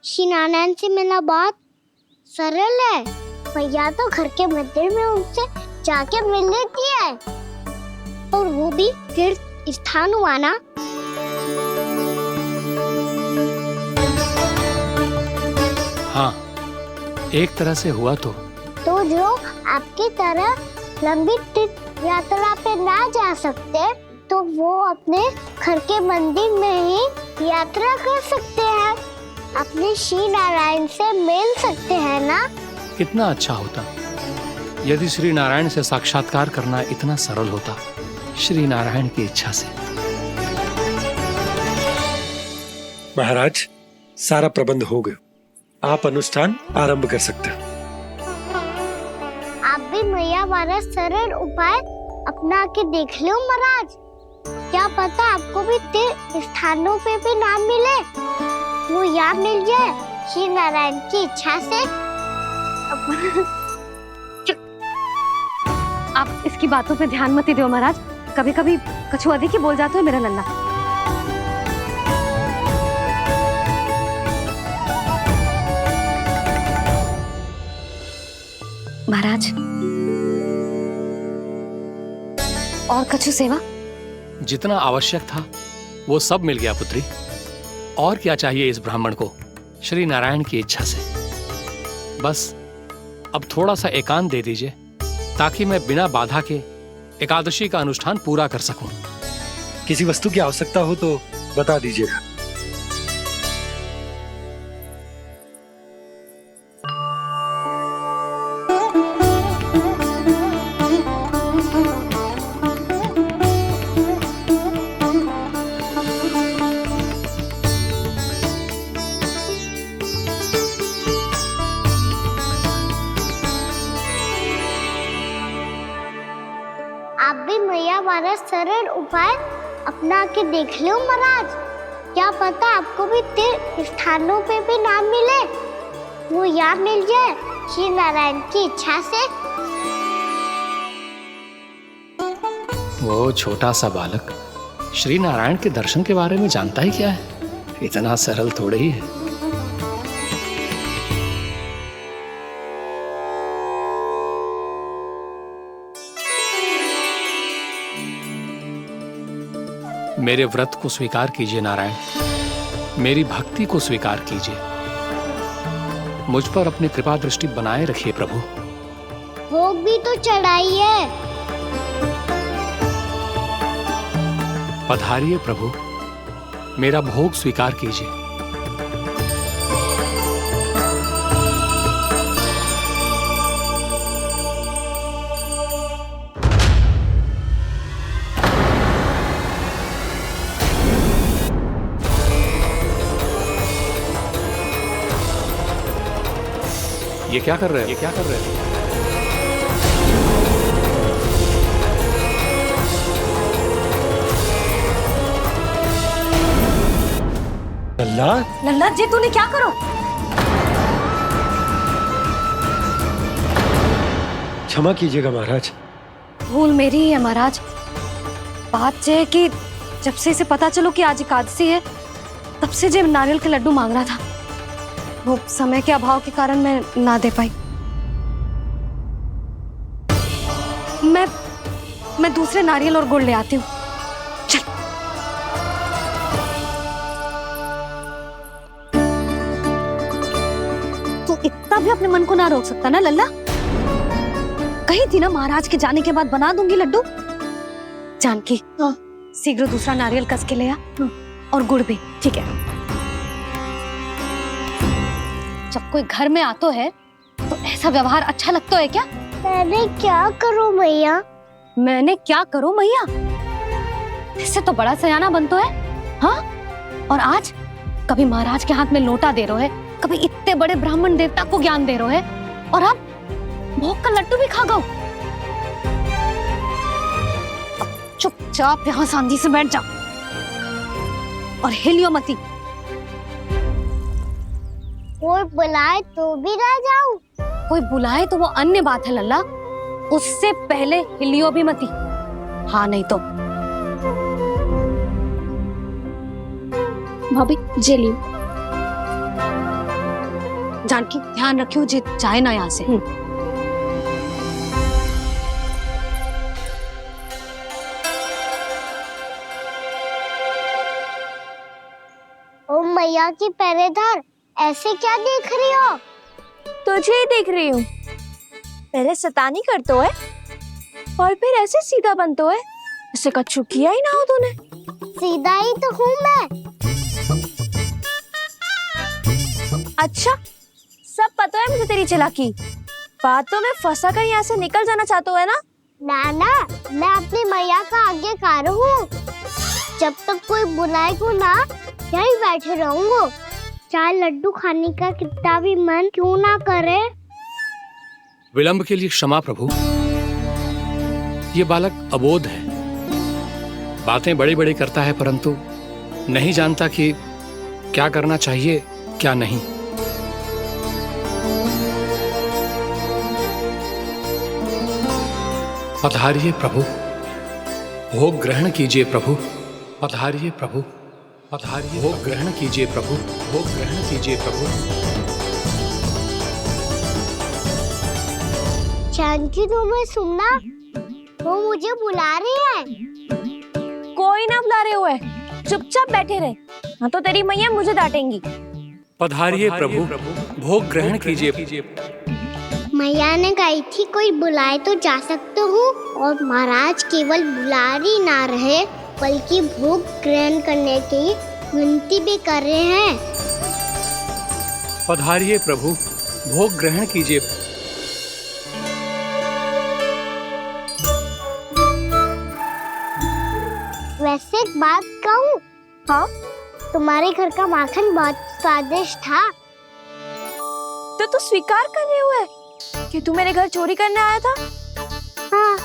श्री नारायण से मिलना बहुत सरल है। भैया तो घर के मंदिर में उनसे जाके मिल लेती है, और वो भी तीर्थ स्थान हुआ ना। हाँ, एक तरह से हुआ तो जो आपकी तरह लंबी तीर्थ यात्रा पे ना जा सकते, तो वो अपने घर के मंदिर में ही यात्रा कर सकते हैं, अपने श्री नारायण से मिल सकते हैं ना। कितना अच्छा होता यदि श्री नारायण से साक्षात्कार करना इतना सरल होता, श्री नारायण की इच्छा से। महाराज, सारा प्रबंध हो गया, आप अनुष्ठान आरंभ कर सकते हैं। आप भी मैया वाला सरल उपाय अपना के देख लो महाराज। क्या पता आपको भी तीर्थ स्थानों पे भी नाम मिले, वो यहाँ मिल जाए श्री नारायण की इच्छा से। आप इसकी बातों पे ध्यान मत दो महाराज, कभी कभी कछुआ देखी बोल जाता है मेरा लल्ला। महाराज, और कछु सेवा? जितना आवश्यक था वो सब मिल गया पुत्री। और क्या चाहिए इस ब्राह्मण को श्री नारायण की इच्छा से? बस अब थोड़ा सा एकांत दे दीजिए, ताकि मैं बिना बाधा के एकादशी का अनुष्ठान पूरा कर सकूं। किसी वस्तु की आवश्यकता हो तो बता दीजिएगा। आप भी मैया वाला सरल उपाय अपना के देख लो महाराज। क्या पता आपको भी तीर्थ स्थानों पे भी नाम मिले, वो यहाँ मिल जाए श्री नारायण की इच्छा से। वो छोटा सा बालक श्री नारायण के दर्शन के बारे में जानता ही क्या है? इतना सरल थोड़े ही है। मेरे व्रत को स्वीकार कीजिए नारायण, मेरी भक्ति को स्वीकार कीजिए, मुझ पर अपनी कृपा दृष्टि बनाए रखिए प्रभु। भोग भी तो चढ़ाइए। पधारिए प्रभु, मेरा भोग स्वीकार कीजिए। ये क्या कर रहे हैं? ये क्या कर रहे हैं? लल्ला, लल्ला जी तूने क्या करो? क्षमा कीजिएगा महाराज। भूल मेरी ही है महाराज। बात यह है कि जब से इसे पता चलो कि आज एकादशी है, तब से जब नारियल के लड्डू मांग रहा था। वो समय के अभाव के कारण मैं ना दे पाई। मैं दूसरे नारियल और गुड़ ले आती हूँ। चल। तू इतना भी अपने मन को ना रोक सकता ना लल्ला? कही थी ना महाराज के जाने के बाद बना दूंगी लड्डू। जानकी, शीघ्र दूसरा नारियल कस के ले आ और गुड़ भी। ठीक है। जब कोई घर में आतो है तो ऐसा व्यवहार अच्छा लगता है क्या? मैंने क्या करूं मैया? मैंने क्या करूं मैया? इससे तो बड़ा सयाना बनतो है। हाँ? और आज कभी महाराज के हाथ में लोटा दे रहे है, कभी इतने बड़े ब्राह्मण देवता को ज्ञान दे रहे है, और अब भोग का लड्डू भी खा गो। चुपचाप यहाँ शांति से बैठ जा और हिलियो मती। कोई बुलाए तो भी ना जाऊं? कोई बुलाए तो वो अन्य बात है लल्ला, उससे पहले हिलियो भी मती। हाँ नहीं तो। भाभी जे लियो। जानकी ध्यान रखियो जे जाए ना यहाँ से। ओ मैया की पहरेदार, ऐसे क्या देख रही हो? तुझे ही देख रही हूँ। पहले शैतानी करतो है और फिर ऐसे सीधा बनतो है। ऐसे कछु किया ही ना हो तूने। सीधा ही तो हूँ मैं। अच्छा, सब पता है मुझे तेरी चालाकी। बातों में फंसा कर यहाँ से निकल जाना चाहते है ना? नाना, मैं अपनी मैया का आज्ञाकार हूँ। जब तक कोई बुलाए को ना, यही बैठे रहूंगा। चाहे लड्डू खाने का कितना भी मन क्यों ना करे। विलंब के लिए क्षमा प्रभु। ये बालक अबोध है, बातें बड़ी बड़ी करता है परंतु नहीं जानता कि क्या करना चाहिए क्या नहीं। पधारिए प्रभु, भोग ग्रहण कीजिए प्रभु। पधारिए प्रभु, पधारिए। भोग ग्रहण कीजिए प्रभु, भोग ग्रहण कीजिए प्रभु। जानकी, तुम्हें सुनना, वो मुझे बुला रही है। कोई ना बुला रहे हुए, चुपचाप बैठे रहे, हाँ तो तेरी मैया मुझे डांटेंगी। पधारिए प्रभु, भोग ग्रहण कीजिए। मैया ने कही थी कोई बुलाए तो जा सकते हूँ, और महाराज केवल बुला ही ना रहे बल्कि भोग ग्रहण करने की विनती भी कर रहे हैं। पधारिए प्रभु, भोग ग्रहण कीजिए। वैसे एक बात कहूँ? हाँ? तुम्हारे घर का माखन बहुत स्वादिष्ट था। तो तू स्वीकार कर रहे हुए कि तू मेरे घर चोरी करने आया था? हाँ।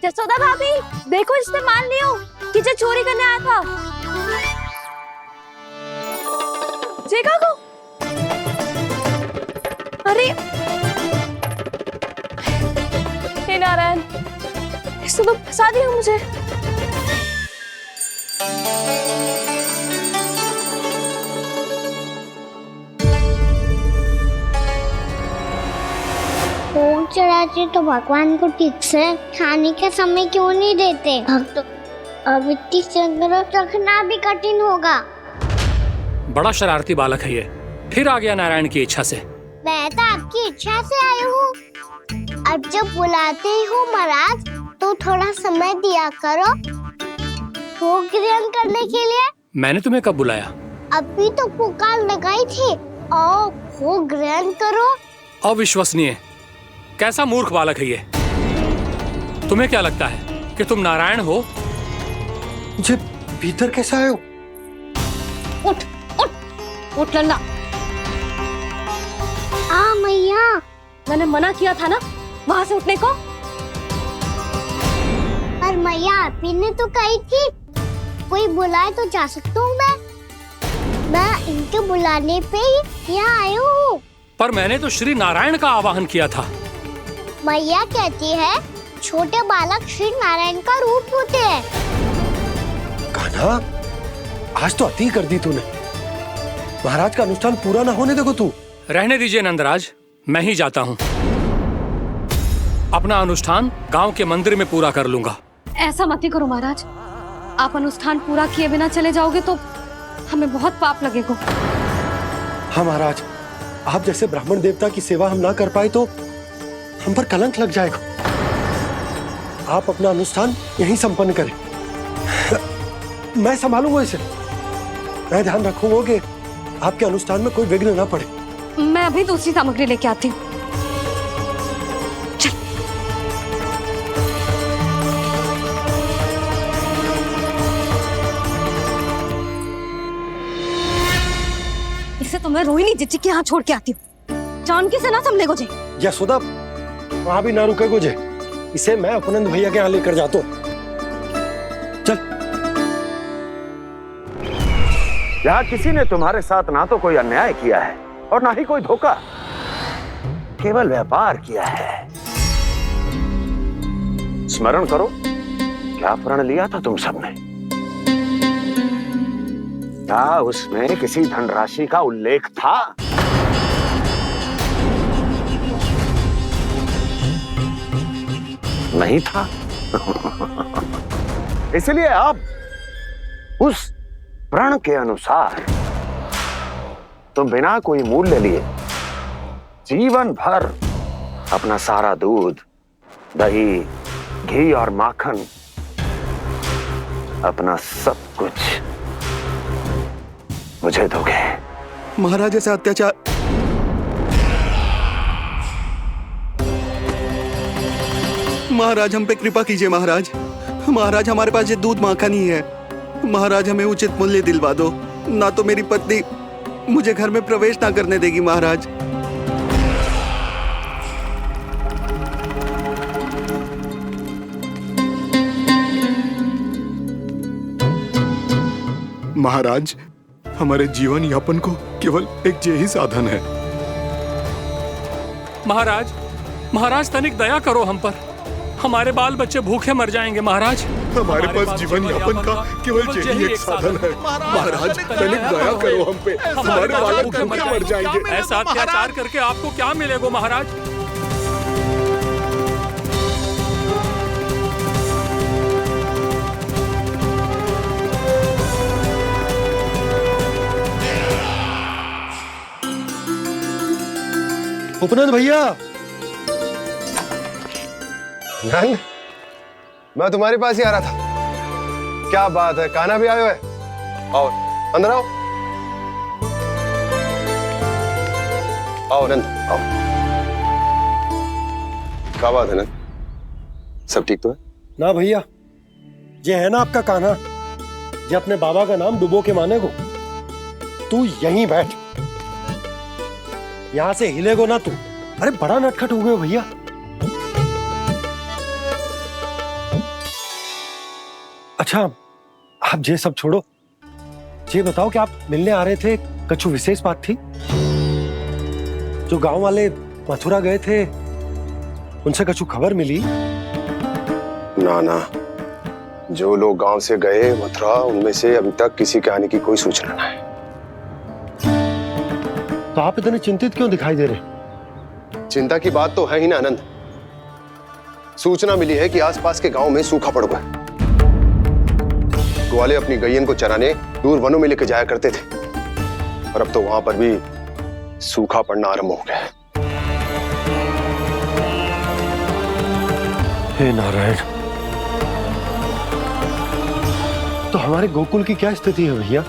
जसोदा भाभी, देखो इसने मान लियो कि जो चोरी करने आया था। देखा को? अरे हे नारायण, इसने तो फंसा दिया मुझे। भोग चढ़ाते तो भगवान को ठीक से खाने का समय क्यों नहीं देते? भक्त अब इतनी संग्रह रखना भी कठिन होगा। बड़ा शरारती बालक है ये, फिर आ गया नारायण की इच्छा से। मैं तो आपकी इच्छा से आई हूँ। अब जब बुलाते हो महाराज तो थोड़ा समय दिया करो भोग ग्रहण करने के लिए। मैंने तुम्हें कब बुलाया? अभी तो पुकार लगाई थी, आओ भोग ग्रहण करो। अविश्वसनीय, कैसा मूर्ख बालक है ये। तुम्हें क्या लगता है कि तुम नारायण हो? मुझे भीतर कैसे आए हो? उठ उठ उठ लल्ला। मैया, मैंने मना किया था ना वहां से उठने को। पर मैया आपी ने तो कही थी कोई बुलाए तो जा सकता हूँ मैं इनके बुलाने पे ही यहाँ आई हूँ। पर मैंने तो श्री नारायण का आवाहन किया था। मैया कहती है छोटे बालक श्री नारायण का रूप होते हैं। कान्हा, आज तो अति कर दी तूने। महाराज का अनुष्ठान पूरा ना होने देखो तू। रहने दीजिए नंदराज, मैं ही जाता हूँ। अपना अनुष्ठान गांव के मंदिर में पूरा कर लूंगा। ऐसा मत ही करो महाराज, आप अनुष्ठान पूरा किए बिना चले जाओगे तो हमें बहुत पाप लगेगा। हाँ महाराज, आप जैसे ब्राह्मण देवता की सेवा हम ना कर पाए तो हम पर कलंक लग जाएगा। आप अपना अनुष्ठान यहीं संपन्न करें, मैं संभालूंगा इसे। मैं ध्यान रखूंगा कि आपके अनुष्ठान में कोई विघ्न ना पड़े। मैं अभी दूसरी सामग्री लेके आती हूँ। इसे तो मैं रोहिणी जीजी के यहाँ छोड़ के आती हूँ। जानकी से ना संभले गोजे। यशोदा, वहां भी ना रुके गोजे। इसे मैं अपनंद भैया के यहाँ लेकर जाता हूँ। यहाँ किसी ने तुम्हारे साथ ना तो कोई अन्याय किया है और ना ही कोई धोखा, केवल व्यापार किया है। स्मरण करो, क्या प्रण लिया था तुम सबने? क्या उसमें किसी धनराशि का उल्लेख था? नहीं था। इसलिए अब उस प्रण के अनुसार तुम बिना कोई मूल्य लिए जीवन भर अपना सारा दूध, दही, घी और माखन, अपना सब कुछ मुझे दोगे। महाराज ऐसा अत्याचार। महाराज हम पे कृपा कीजिए। महाराज, महाराज हमारे पास ये दूध माखन ही है। महाराज हमें उचित मूल्य दिलवा दो, ना तो मेरी पत्नी मुझे घर में प्रवेश ना करने देगी। महाराज महाराज, हमारे जीवन यापन को केवल एक यही साधन है। महाराज, महाराज तनिक दया करो हम पर। हमारे बाल बच्चे भूखे मर जाएंगे महाराज। हमारे पास जीवन यापन का केवल यही एक साधन है। महाराज तनिक दया करो हम पे, हमारे बालक भूखे मर जाएंगे। ऐसा अत्याचार करके आपको क्या मिलेगा महाराज? उपनंद भैया, नंद, मैं तुम्हारे पास ही आ रहा था। क्या बात है, कान्हा भी आयो है? आओ अंदर आओ। आओ नंद, आओ। क्या बात है नंद, सब ठीक तो है? ना भैया, ये है ना आपका कान्हा, ये अपने बाबा का नाम डुबो के माने को। तू यहीं बैठ, यहां से हिलेगो ना तू। अरे बड़ा नटखट हो गए भैया। अच्छा, आप ये सब छोड़ो, ये बताओ कि आप मिलने आ रहे थे, कछु विशेष बात थी? जो गांव वाले मथुरा गए थे, उनसे कछु खबर मिली? ना ना, जो लोग गांव से गए मथुरा, उनमें से अभी तक किसी के आने की कोई सूचना नहीं है। तो आप इतने चिंतित क्यों दिखाई दे रहे? चिंता की बात तो है ही ना आनंद। सूचना मिली है कि आसपास के गांव में सूखा पड़ गया। ग्वाले अपनी गैयन को चराने दूर वनों में लेकर जाया करते थे, और अब तो वहां पर भी सूखा पड़ना आरंभ हो गया है। हे नारायण, तो हमारे गोकुल की क्या स्थिति है भैया?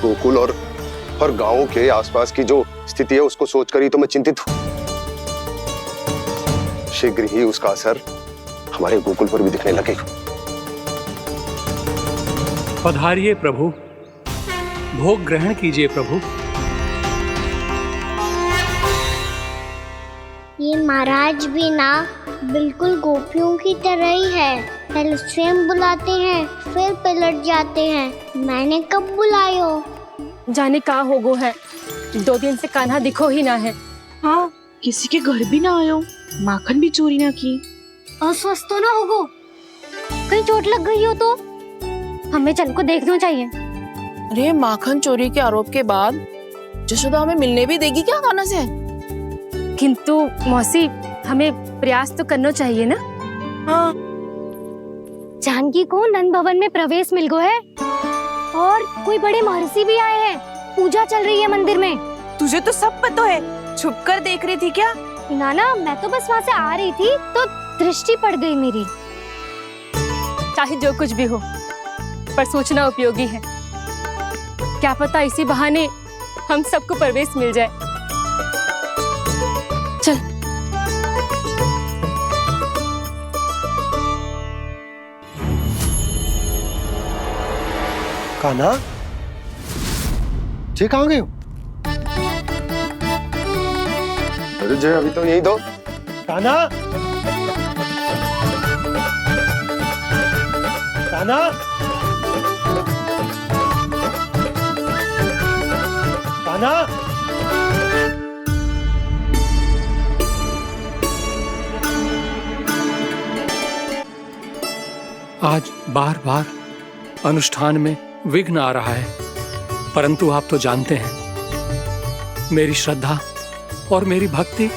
गोकुल और गांवों के आसपास की जो स्थिति है उसको सोचकर ही तो मैं चिंतित हूं। शीघ्र ही उसका असर हमारे गोकुल पर भी दिखने लगेगा। पधारिए प्रभु, भोग ग्रहण कीजिए प्रभु। ये महाराज भी ना बिल्कुल गोपियों की तरह ही है। पहले स्वयं बुलाते हैं, फिर पलट जाते हैं। मैंने कब बुलायो? जाने कहाँ होगो है, 2 दिन से कान्हा दिखो ही ना है। हाँ, किसी के घर भी ना आयो, माखन भी चोरी ना की। अस्वस्थ तो ना होगो, कहीं चोट लग गई हो तो? हमें चल को देखना चाहिए। अरे माखन चोरी के आरोप के बाद जशोदा हमें मिलने भी देगी क्या कान्हा से? किंतु मौसी हमें प्रयास तो करना चाहिए ना। हाँ। जानकी को नंद भवन में प्रवेश मिल गया है और कोई बड़े महर्षि भी आए हैं। पूजा चल रही है मंदिर में। तुझे तो सब पता है, छुप कर देख रही थी क्या? ना मैं तो बस वहाँ से आ रही थी तो दृष्टि पड़ गई मेरी। चाहे जो कुछ भी हो, पर सूचना उपयोगी है। क्या पता इसी बहाने हम सबको प्रवेश मिल जाए। चल। कान्हा, जय कहाँ गए हो? अरे जय अभी तो यही दो। कान्हा, कान्हा, कान्हा। आज बार बार अनुष्ठान में विघ्न आ रहा है, परंतु आप तो जानते हैं मेरी श्रद्धा और मेरी भक्ति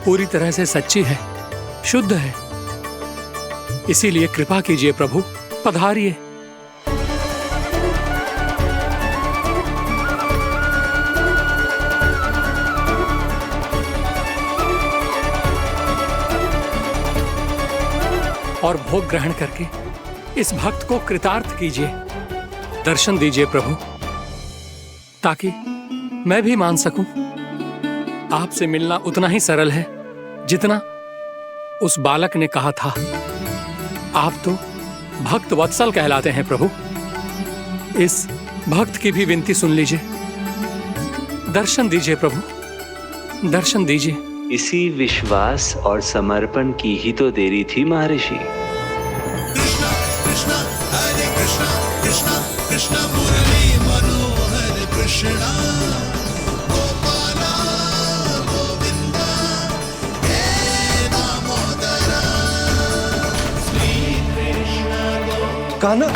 पूरी तरह से सच्ची है, शुद्ध है। इसीलिए कृपा कीजिए प्रभु, पधारिए। और भोग ग्रहण करके इस भक्त को कृतार्थ कीजिए। दर्शन दीजिए प्रभु, ताकि मैं भी मान सकूं। आपसे मिलना उतना ही सरल है जितना उस बालक ने कहा था। आप तो भक्त वत्सल कहलाते हैं प्रभु। इस भक्त की भी विनती सुन लीजिए। दर्शन दीजिए प्रभु, दर्शन दीजिए। इसी विश्वास और समर्पण की ही तो देरी थी महर्षि। कृष्णा कृष्णा हरे कृष्णा कृष्णा कृष्णा मुरली मनोहर कृष्णा गोपाला गोविंदा हे दामोदरा श्री कृष्ण कान्हा,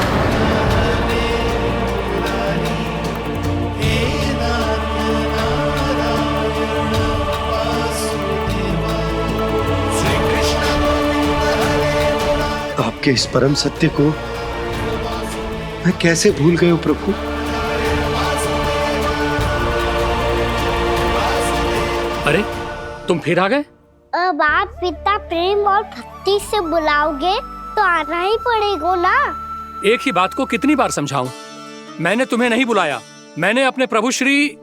आपके इस परम सत्य को मैं कैसे भूल गया हूं प्रभु। अरे तुम फिर आ गए? अब आप इतना प्रेम और भक्ति से बुलाओगे तो आना ही पड़ेगा ना। एक ही बात को कितनी बार समझाऊं? मैंने तुम्हें नहीं बुलाया, मैंने अपने प्रभु श्री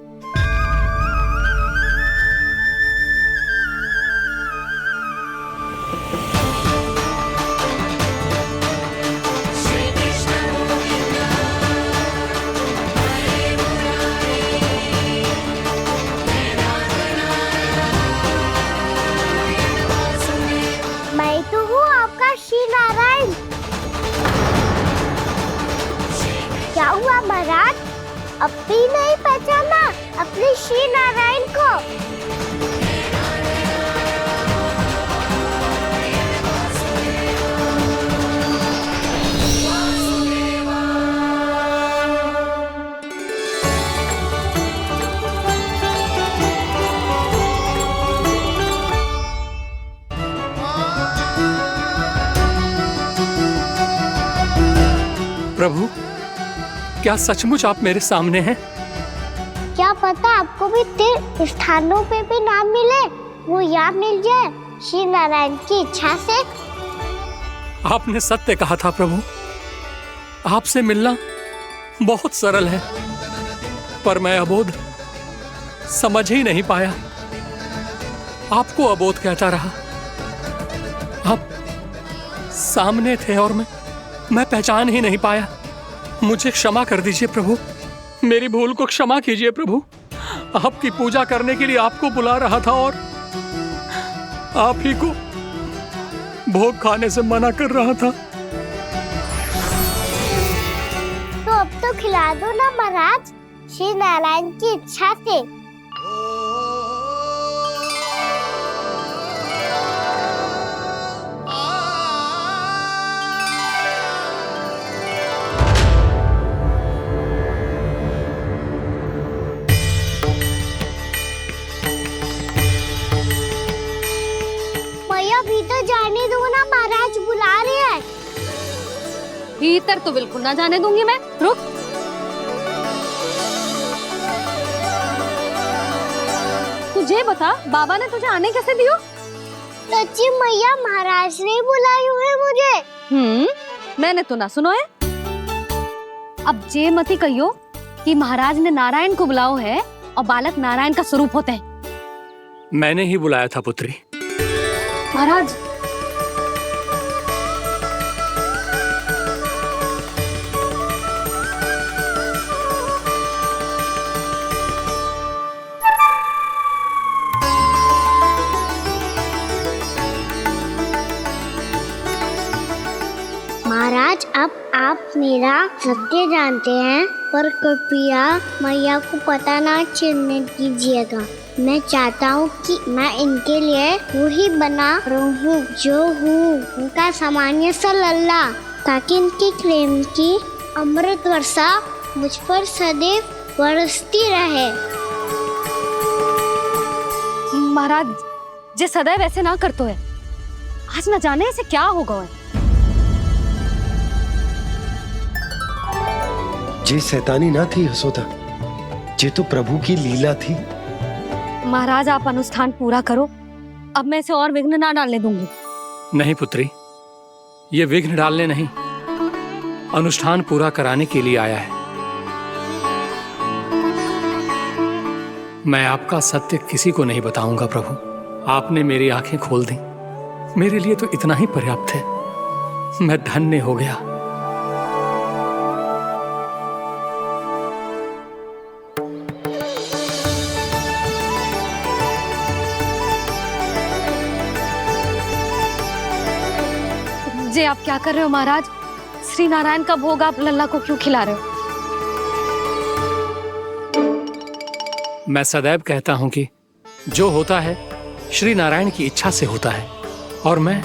मैं तो हूँ आपका श्री नारायण। क्या हुआ महाराज, अब भी नहीं पहचाना अपने श्री नारायण को? प्रभु, क्या सचमुच आप मेरे सामने हैं? क्या पता आपको भी तीर्थ स्थानों पे भी नाम मिले, वो यहाँ मिल जाए श्री नारायण की इच्छा से। आपने सत्य कहा था प्रभु, आपसे मिलना बहुत सरल है, पर मैं अबोध समझ ही नहीं पाया। आपको अबोध कहता रहा। आप सामने थे और मैं पहचान ही नहीं पाया। मुझे क्षमा कर दीजिए प्रभु, मेरी भूल को क्षमा कीजिए प्रभु। आपकी पूजा करने के लिए आपको बुला रहा था और आप ही को भोग खाने से मना कर रहा था। तो अब तो खिला दो ना महाराज, श्री नारायण की इच्छा से। भीतर तो बिल्कुल ना जाने दूंगी मैं। रुक। तुझे बता, बाबा ने तुझे आने कैसे दियो? सच्ची मैया, महाराज ने बुलाई हुई मुझे। मैंने तो ना सुनो है। अब जे मती कहियो कि महाराज ने नारायण को बुलाओ है और बालक नारायण का स्वरूप होते हैं। मैंने ही बुलाया था पुत्री। महाराज, महाराज, अब आप मेरा सत्य जानते हैं, पर कृपया मैया को पता ना चलने दीजिएगा। मैं चाहता हूँ कि मैं इनके लिए वही बना रहूँ जो हूँ, उनका सामान्य सा लल्ला, ताकि इनके प्रेम की अमृत वर्षा मुझ पर सदैव बरसती रहे। महाराज, जे सदैव ऐसे ना करतो है, आज न जाने इसे क्या होगा है। जे शैतानी ना थी यशोदा, जे तो प्रभु की लीला थी। महाराज, आप अनुष्ठान पूरा करो, अब मैं इसे और विघ्न ना डालने दूंगी। नहीं पुत्री, ये विघ्न डालने नहीं, अनुष्ठान पूरा कराने के लिए आया है। मैं आपका सत्य किसी को नहीं बताऊंगा प्रभु। आपने मेरी आंखें खोल दी, मेरे लिए तो इतना ही पर्याप्त है। मैं धन्य हो गया। जे आप क्या कर रहे हो महाराज? श्री नारायण का भोग आप लल्ला को क्यों खिला रहे हो? मैं सदैव कहता हूं कि जो होता है श्री नारायण की इच्छा से होता है, और मैं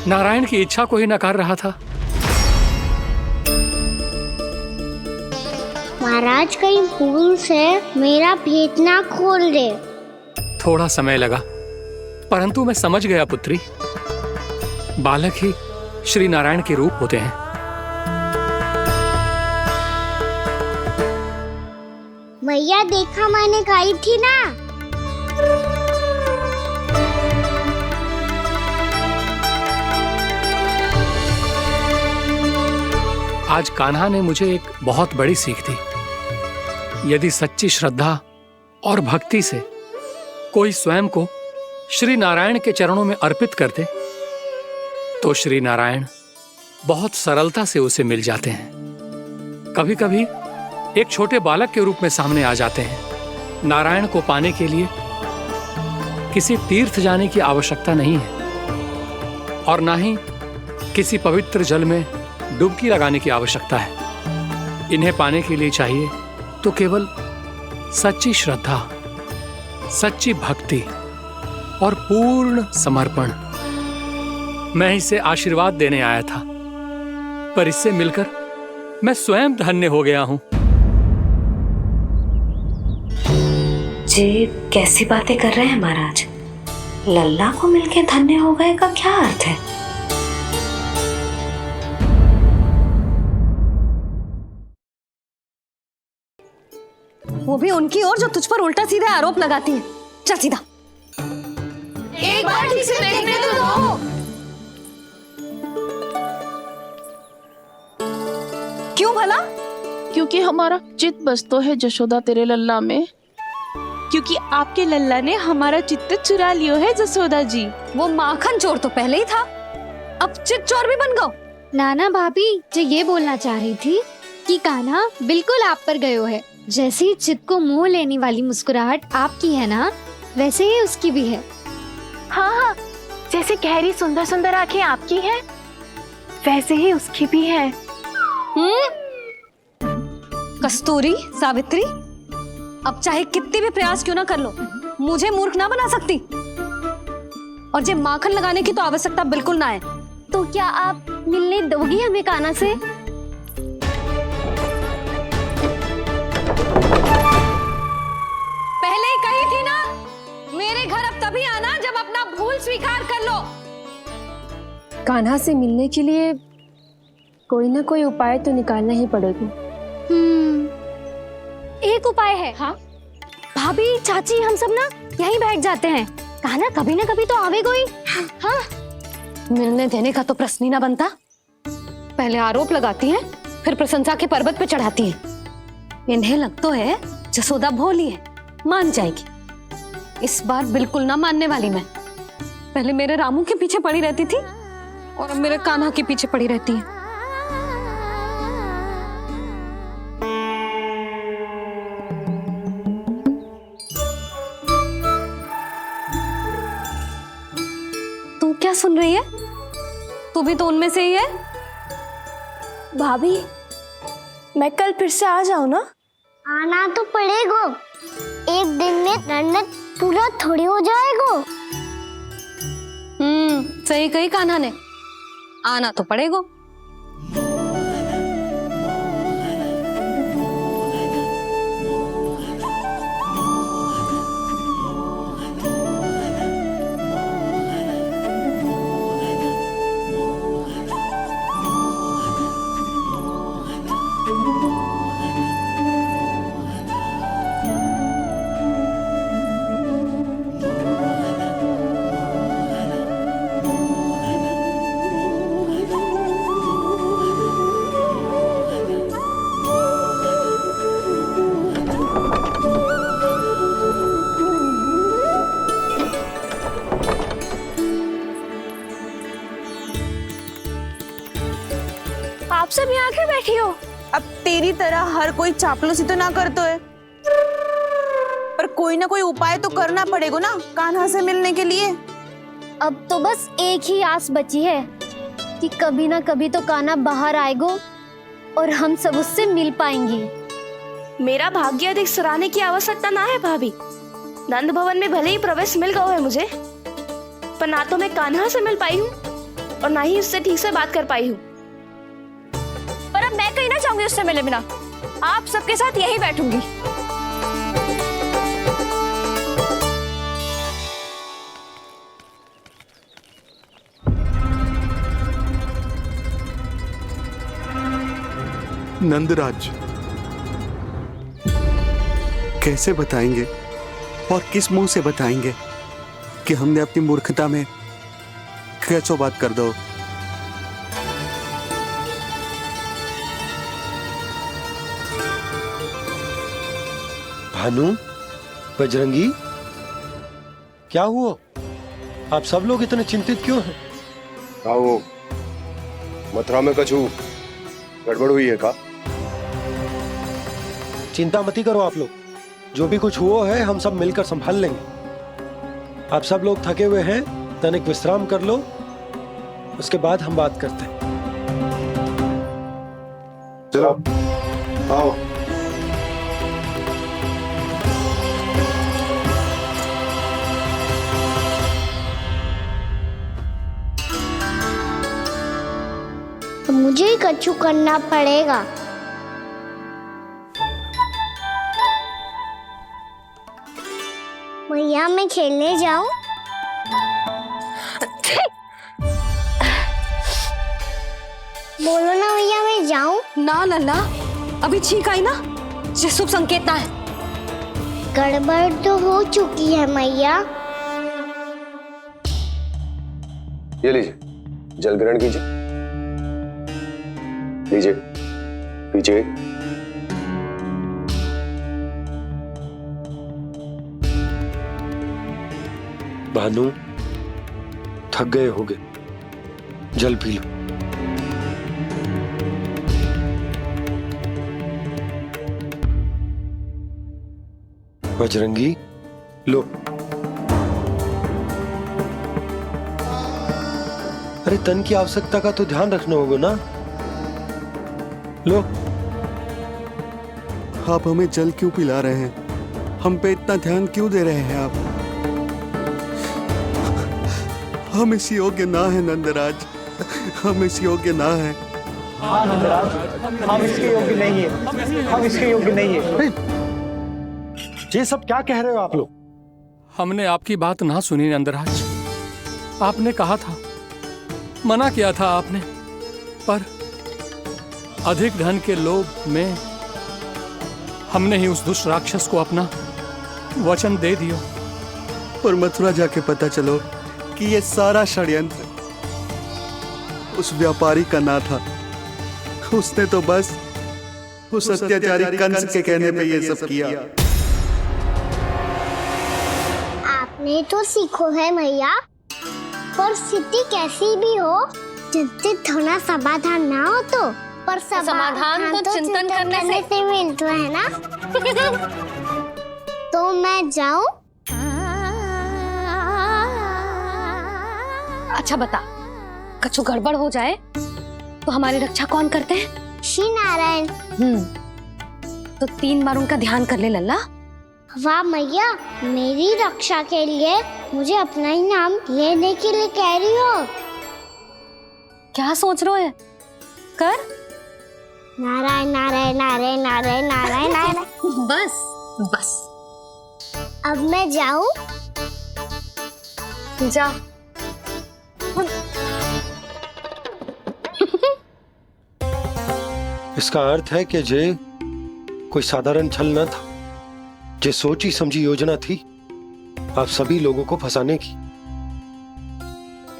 नारायण की इच्छा को ही नकार रहा था। महाराज, कहीं भूल से मेरा भेद ना खोल दे। थोड़ा समय लगा, परंतु मैं समझ गया पुत्री। बालक ही श्री नारायण के रूप होते हैं। मैया, देखा मैंने कही थी ना। आज कान्हा ने मुझे एक बहुत बड़ी सीख दी। यदि सच्ची श्रद्धा और भक्ति से कोई स्वयं को श्री नारायण के चरणों में अर्पित कर दे, तो श्री नारायण बहुत सरलता से उसे मिल जाते हैं। कभी कभी एक छोटे बालक के रूप में सामने आ जाते हैं। नारायण को पाने के लिए किसी तीर्थ जाने की आवश्यकता नहीं है, और ना ही किसी पवित्र जल में डुबकी लगाने की आवश्यकता है। इन्हें पाने के लिए चाहिए तो केवल सच्ची श्रद्धा, सच्ची भक्ति और पूर्ण समर्पण। मैं इसे आशीर्वाद देने आया था, पर इससे मिलकर मैं स्वयं धन्य हो गया हूं। जी कैसी बातें कर रहे हैं महाराज? लल्ला को मिलके धन्य हो गए का क्या अर्थ है? वो भी उनकी ओर जो तुझ पर उल्टा सीधा आरोप लगाती है। चल सीधा। एक बार ठीक से देखने तो दो। क्यों भला? क्योंकि हमारा चित्त बसतो है जशोदा तेरे लल्ला में। क्योंकि आपके लल्ला ने हमारा चित्त चुरा लियो है जसोदा जी। वो माखन चोर तो पहले ही था, अब चित्त चोर भी बन गो। नाना भाभी जो ये बोलना चाह रही थी कि कान्हा बिल्कुल आप पर गयो है। जैसी चित्त को मोह लेने वाली मुस्कुराहट आपकी है ना, वैसे ही उसकी भी है। हाँ हाँ, जैसे गहरी सुंदर सुंदर आंखें आपकी हैं, वैसे ही उसकी भी है। कस्तूरी, सावित्री, अब चाहे कितने भी प्रयास क्यों ना कर लो, मुझे मूर्ख ना बना सकती। और जे माखन लगाने की तो आवश्यकता बिल्कुल ना है। तो क्या आप मिलने दोगी हमें कान्हा से? पहले ही कही थी ना, मेरे घर अब तभी आना जब अपना भूल स्वीकार कर लो। कान्हा से मिलने के लिए कोई ना कोई उपाय तो निकालना ही पड़ेगा। एक उपाय है। हाँ? भाभी, चाची, हम सब ना यहीं बैठ जाते हैं। कान्हा कभी ना कभी तो आवेगा ही। हाँ, मिलने देने का तो प्रश्न ही ना बनता। पहले आरोप लगाती हैं, फिर प्रशंसा के पर्वत पे चढ़ाती हैं। इन्हें लग तो है जसोदा भोली है, मान जाएगी। इस बार बिल्कुल ना मानने वाली मैं। पहले मेरे रामू के पीछे पड़ी रहती थी और अब मेरे कान्हा के पीछे पड़ी रहती है। तू क्या सुन रही है? तू भी तो उनमें से ही है। भाभी, मैं कल फिर से आ जाऊँ ना? आना तो पड़ेगा। एक दिन में नन्नत पूरा थोड़ी हो जाएगा। सही कही कान्हा ने, आना तो पड़ेगा। आप सब यहाँ क्यों बैठी हो? अब तेरी तरह हर कोई चापलूसी तो ना करतो है, पर कोई ना कोई उपाय तो करना पड़ेगा ना कान्हा से मिलने के लिए। अब तो बस एक ही आस बची है कि कभी ना कभी तो कान्हा बाहर आएगा और हम सब उससे मिल पाएंगे। मेरा भाग्य अधिक सराहने की आवश्यकता ना है भाभी। नंद भवन में भले ही प्रवेश मिल गया है मुझे, पर ना तो मैं कान्हा से मिल पाई हूँ और ना ही उससे ठीक से बात कर पाई हूँ। पर अब मैं कहीं ना जाऊंगी उससे मिले बिना। आप सबके साथ यहीं बैठूंगी। नंदराज, कैसे बताएंगे और किस मुंह से बताएंगे कि हमने अपनी मूर्खता में कैसो बात कर दो। भानु, बजरंगी, क्या हुआ? आप सब लोग इतने चिंतित क्यों हैं? आओ, मथुरा में कछु गड़बड़ हुई है का? चिंता मती करो आप लोग, जो भी कुछ हुआ है हम सब मिलकर संभाल लेंगे। आप सब लोग थके हुए हैं, तनिक विश्राम कर लो, उसके बाद हम बात करते हैं। चलो, आओ। मुझे ही कछु करना पड़ेगा। मैया, मैं खेलने जाऊं? बोलो ना भैया, मैं जाऊं? ना लल्ला, अभी छींक आई ना, ये शुभ संकेत ना है। गड़बड़ तो हो चुकी है मैया। ये लीजिए, जल ग्रहण कीजिए। लीजिए, पीछे। भानु, थक गए होगे, जल पी लो। बजरंगी, लो। अरे तन की आवश्यकता का तो ध्यान रखना होगा ना। लो। आप हमें जल क्यों पिला रहे हैं? हम पे इतना ध्यान क्यों दे रहे हैं आप? हम इस योग्य ना है नंदराज, हम इस योग्य ना है। हाँ नंदराज, हम इसके योग्य नहीं है, हम इसके योग्य नहीं है। ये सब क्या कह रहे हो आप लोग? हमने आपकी बात ना सुनी नंदराज। आपने कहा था, मना किया था आपने, अधिक धन के लोभ में हमने ही उस दुष्ट राक्षस को अपना वचन दे दिया। और मथुरा जाके पता चलो कि ये सारा षड्यंत्र उस व्यापारी का ना था। उसने तो बस उस अत्याचारी कंस के कहने पे ये सब किया। आपने तो सीखो है भैया, पर स्थिति कैसी भी हो, चिंतित होना समाधान ना हो तो, पर समाधान तो चिंतन करने से मिलता है ना। तो मैं जाऊं? अच्छा बता, कछु गड़बड़ हो जाए तो हमारी रक्षा कौन करते हैं? श्री नारायण। तो 3 बार उनका ध्यान कर ले लल्ला। वाह मैया, मेरी रक्षा के लिए मुझे अपना ही नाम लेने के लिए कह रही हो? क्या सोच रहे हो? कर नारायण नारायण नारायण नारायण नारायण नारायण। बस बस। अब मैं जाऊं? जा। इसका अर्थ है कि जे कोई साधारण छल न था, जे सोची समझी योजना थी आप सभी लोगों को फंसाने की।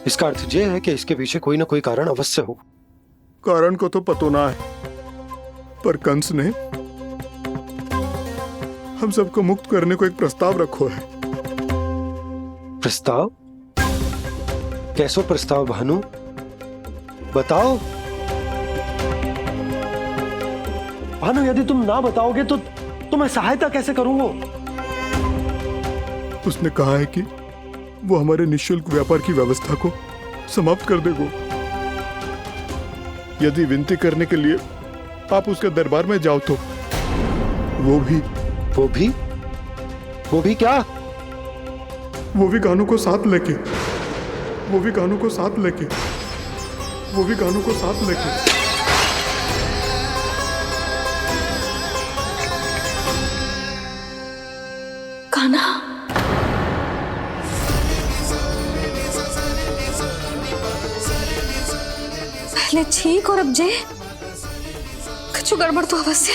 इसका अर्थ ये है कि इसके पीछे कोई ना कोई कारण अवश्य हो। कारण को तो पतो ना है, पर कंस ने हम सबको मुक्त करने को एक प्रस्ताव रखो है। प्रस्ताव? कैसो प्रस्ताव भानु, बताओ। भानु, यदि तुम ना बताओगे तो मैं सहायता कैसे करूंगा? उसने कहा है कि वो हमारे निःशुल्क व्यापार की व्यवस्था को समाप्त कर देगा यदि विनती करने के लिए आप उसके दरबार में जाओ तो। वो भी क्या? वो भी गानों को साथ लेके कान्हा, पहले ठीक और अब जे कुछ गड़बड़ तो अवश्य।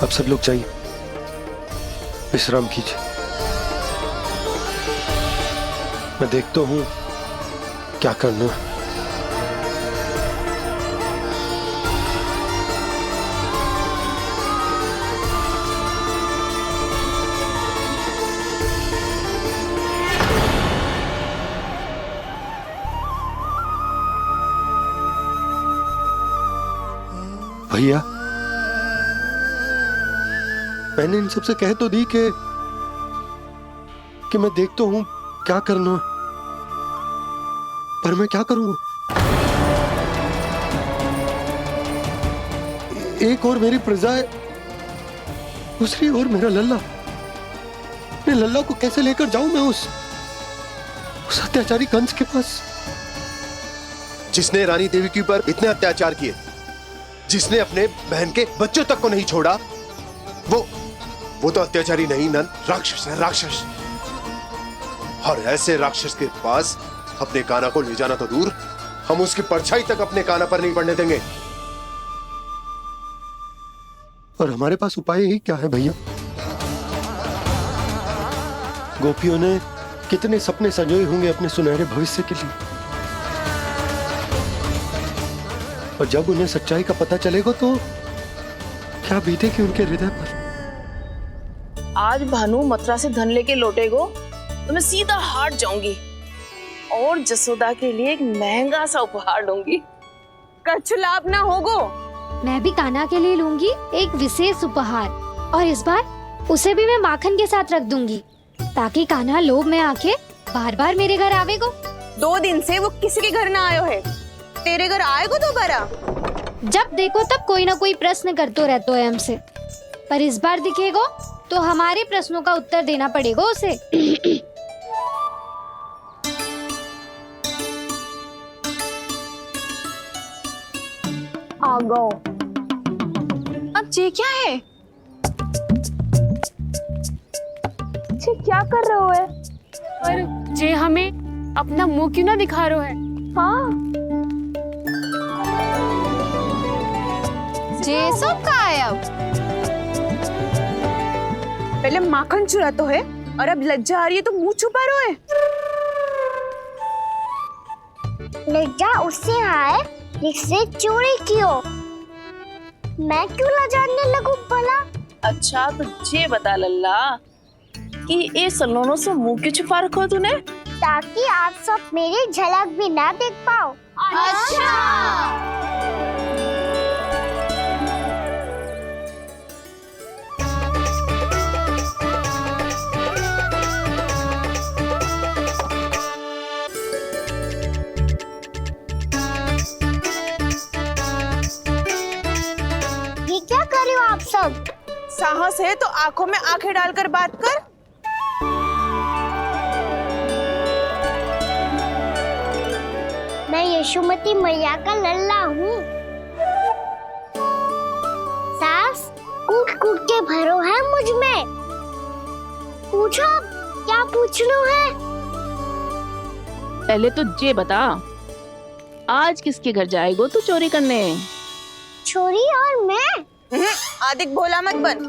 अब सब लोग जाइए, विश्राम कीजिए। मैं देखता हूं क्या करना है। भैया, मैंने इन सबसे कह तो दी कि मैं देखता हूं क्या करना, पर मैं क्या करूंगा? एक और मेरी प्रजा है, दूसरी ओर मेरा लल्ला। मैं लल्ला को कैसे लेकर जाऊं मैं उस अत्याचारी कंस के पास? जिसने रानी देवी के ऊपर इतने अत्याचार किए, जिसने अपने बहन के बच्चों तक को नहीं छोड़ा, वो तो अत्याचारी नहीं नन, राक्षस है, राक्षस। और ऐसे राक्षस के पास अपने कान्हा को ले जाना तो दूर, हम उसकी परछाई तक अपने कान्हा पर नहीं पड़ने देंगे। और हमारे पास उपाय ही क्या है भैया? गोपियों ने कितने सपने संजोए होंगे अपने सुनहरे भविष्य के लिए, और जब उन्हें सच्चाई का पता चलेगा तो क्या बीतेगी उनके हृदय पर? आज भानु मथुरा से धन लेके लौटेगो तो मैं सीधा हाट जाऊंगी और जसोदा के लिए एक महंगा सा उपहार दूंगी। कछु लाभ ना होगो। मैं भी कान्हा के लिए लूंगी एक विशेष उपहार, और इस बार उसे भी मैं माखन के साथ रख दूंगी, ताकि कान्हा लोभ में आके बार बार मेरे घर आवेगो। 2 दिन से वो किसी के घर ना आयो है, तेरे घर आएगो दोबारा? जब देखो तब कोई ना कोई प्रश्न करते रहते है हमसे, पर इस बार दिखेगो तो हमारे प्रश्नों का उत्तर देना पड़ेगा उसे। आ गो। अब जे क्या है? जे क्या कर रहे हो है? पर जे हमें अपना मुंह क्यों ना दिखा रहे है? हाँ। जे सब कहाँ है अब? पहले माखन चुरा तो है और अब लज्जा आ रही है तो मुंह छुपा रहे है। लज्जा उससे है जिसने चोरी की हो। मैं क्यों लजाने लगूं भला? अच्छा तो ये बता लल्ला कि ये सलोनों से मुंह क्यों छुपा रखो तूने? ताकि आप सब मेरी झलक भी ना देख पाओ। अच्छा। ये क्या कर रहे हो आप सब? साहस है तो आंखों में आंखें डालकर बात कर। मैं यशोमती मैया का लल्ला हूँ। सास कूट कूट के भरो है मुझ में। पूछो क्या पूछना है? पहले तो ये बता, आज किसके घर जाएगो तू चोरी करने? छोरी और मैं? आदिक भोला मत बन।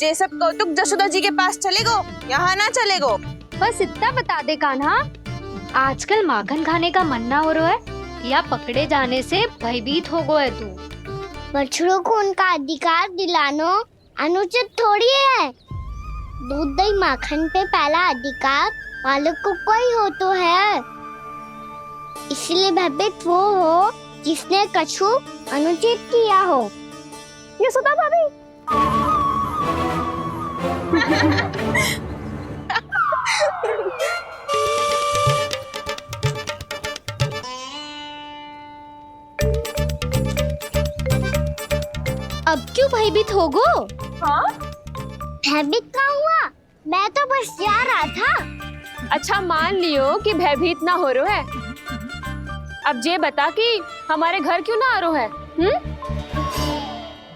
जे सब कौतुक जशोदा जी के पास चलेगो, यहाँ ना चलेगो। बस इतना बता दे कान्हा, आजकल माखन खाने का मन ना हो रहा है या पकड़े जाने से भयभीत हो गया है तू? बछड़ों को उनका अधिकार दिलाना अनुचित थोड़ी है। दूध दही माखन पे पहला अधिकार मालिक को कोई हो तो है। इसलिए भयभीत वो हो जिसने कछु अनुचित किया हो। यशोदा भाभी। अब क्यों भयभीत हो गो? हाँ? भयभीत क्या हुआ? मैं तो बस जा रहा था। अच्छा मान लियो कि भयभीत ना हो रहा है। अब ये बता कि हमारे घर क्यों ना आ रहा है?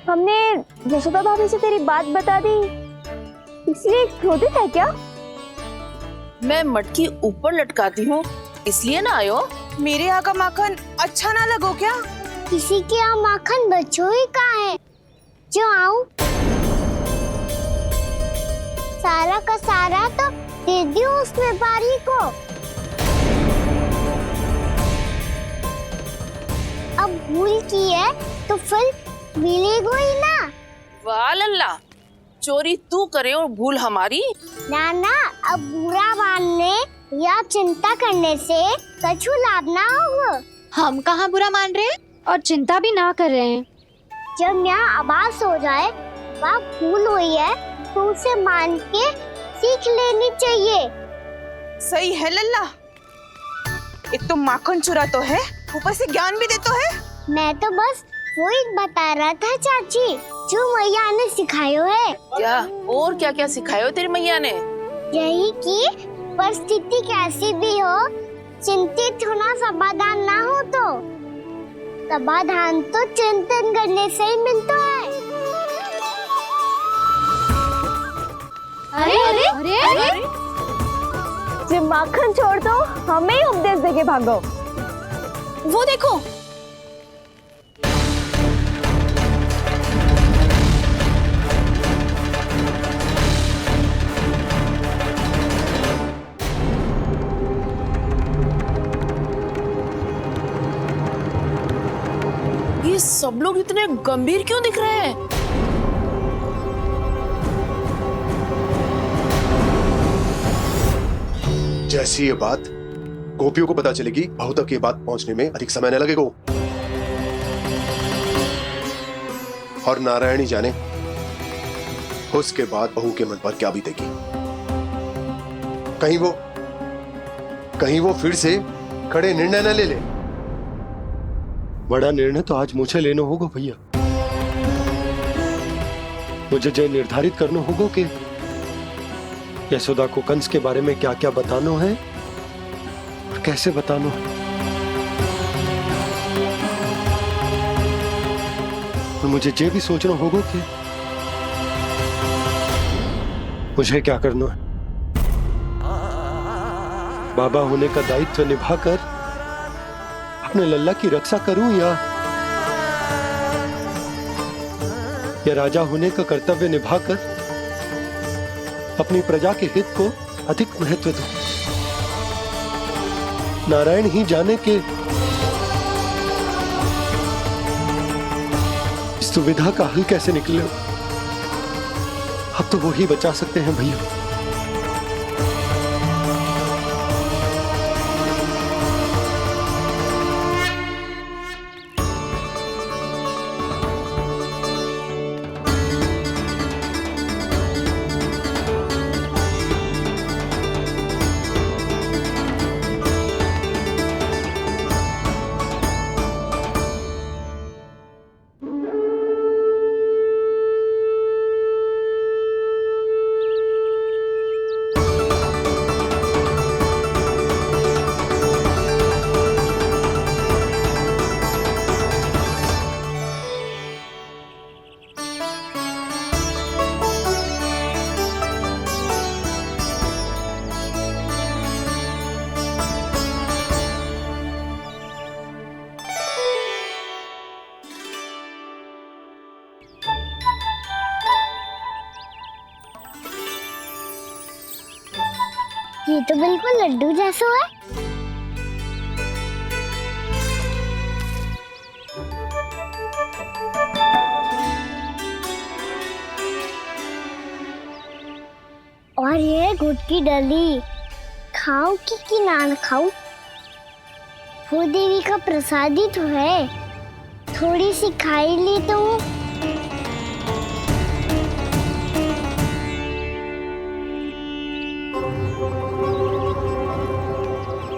हमने यशोदा भाभी से तेरी बात बता दी, इसलिए क्रोधित है क्या? मैं मटकी ऊपर लटकाती हूँ इसलिए ना आयो? मेरे यहाँ का माखन अच्छा ना लगो क्या? किसी के यहाँ माखन बच्चों ही कहाँ है जो आऊं? सारा का सारा तो दे दियो उस व्यापारी को। अब भूल की है तो फल मिलेगा ही ना। वाह लल्ला, चोरी तू करे और भूल हमारी। ना ना, अब बुरा मानने या चिंता करने से कछु लाभ ना होगा। हम कहाँ बुरा मान रहे हैं और चिंता भी ना कर रहे हैं। जब यहाँ आभास हो जाए वहाँ भूल हुई है तो उसे मान के सीख लेनी चाहिए। सही है लल्ला, एक तो माखन चुरा तो है, ऊपर से ज्ञान भी दे तो है। मैं तो बस वही बता रहा था चाची जो मैया ने सिखायो है। क्या और क्या क्या सिखायो तेरी मैया ने? यही कि परिस्थिति कैसी भी हो, चिंतित होना समाधान ना हो तो समाधान तो चिंतन करने से ही मिलता है। अरे अरे अरे, अरे? जो माखन छोड़ दो, हमें ही उपदेश देके भागो। वो देखो, ये सब लोग इतने गंभीर क्यों दिख रहे हैं? जैसी ये बात गोपियों को पता चलेगी, बहू तक ये बात पहुंचने में अधिक समय न लगेगा। और नारायणी जाने उसके बाद बहू के मन पर क्या बीतेगी। कहीं वो फिर से खड़े निर्णय न ले ले। बड़ा निर्णय तो आज मुझे लेना होगा भैया। मुझे जो निर्धारित करना होगा कि यशोदा को कंस के बारे में क्या क्या बताना है और कैसे बताना है। और मुझे ये भी सोचना होगा कि मुझे क्या करना है। बाबा होने का दायित्व निभाकर अपने लल्ला की रक्षा करूं या राजा होने का कर्तव्य निभाकर अपनी प्रजा के हित को अधिक महत्व दूं? नारायण ही जाने के इस दुविधा का हल कैसे निकले। अब तो वो ही बचा सकते हैं भैया। ये तो बिल्कुल लड्डू जैसा है। और ये गुड़ की डली खाऊं कि ना खाऊं? वो देवी का प्रसाद ही तो है, थोड़ी सी खाई ली तो।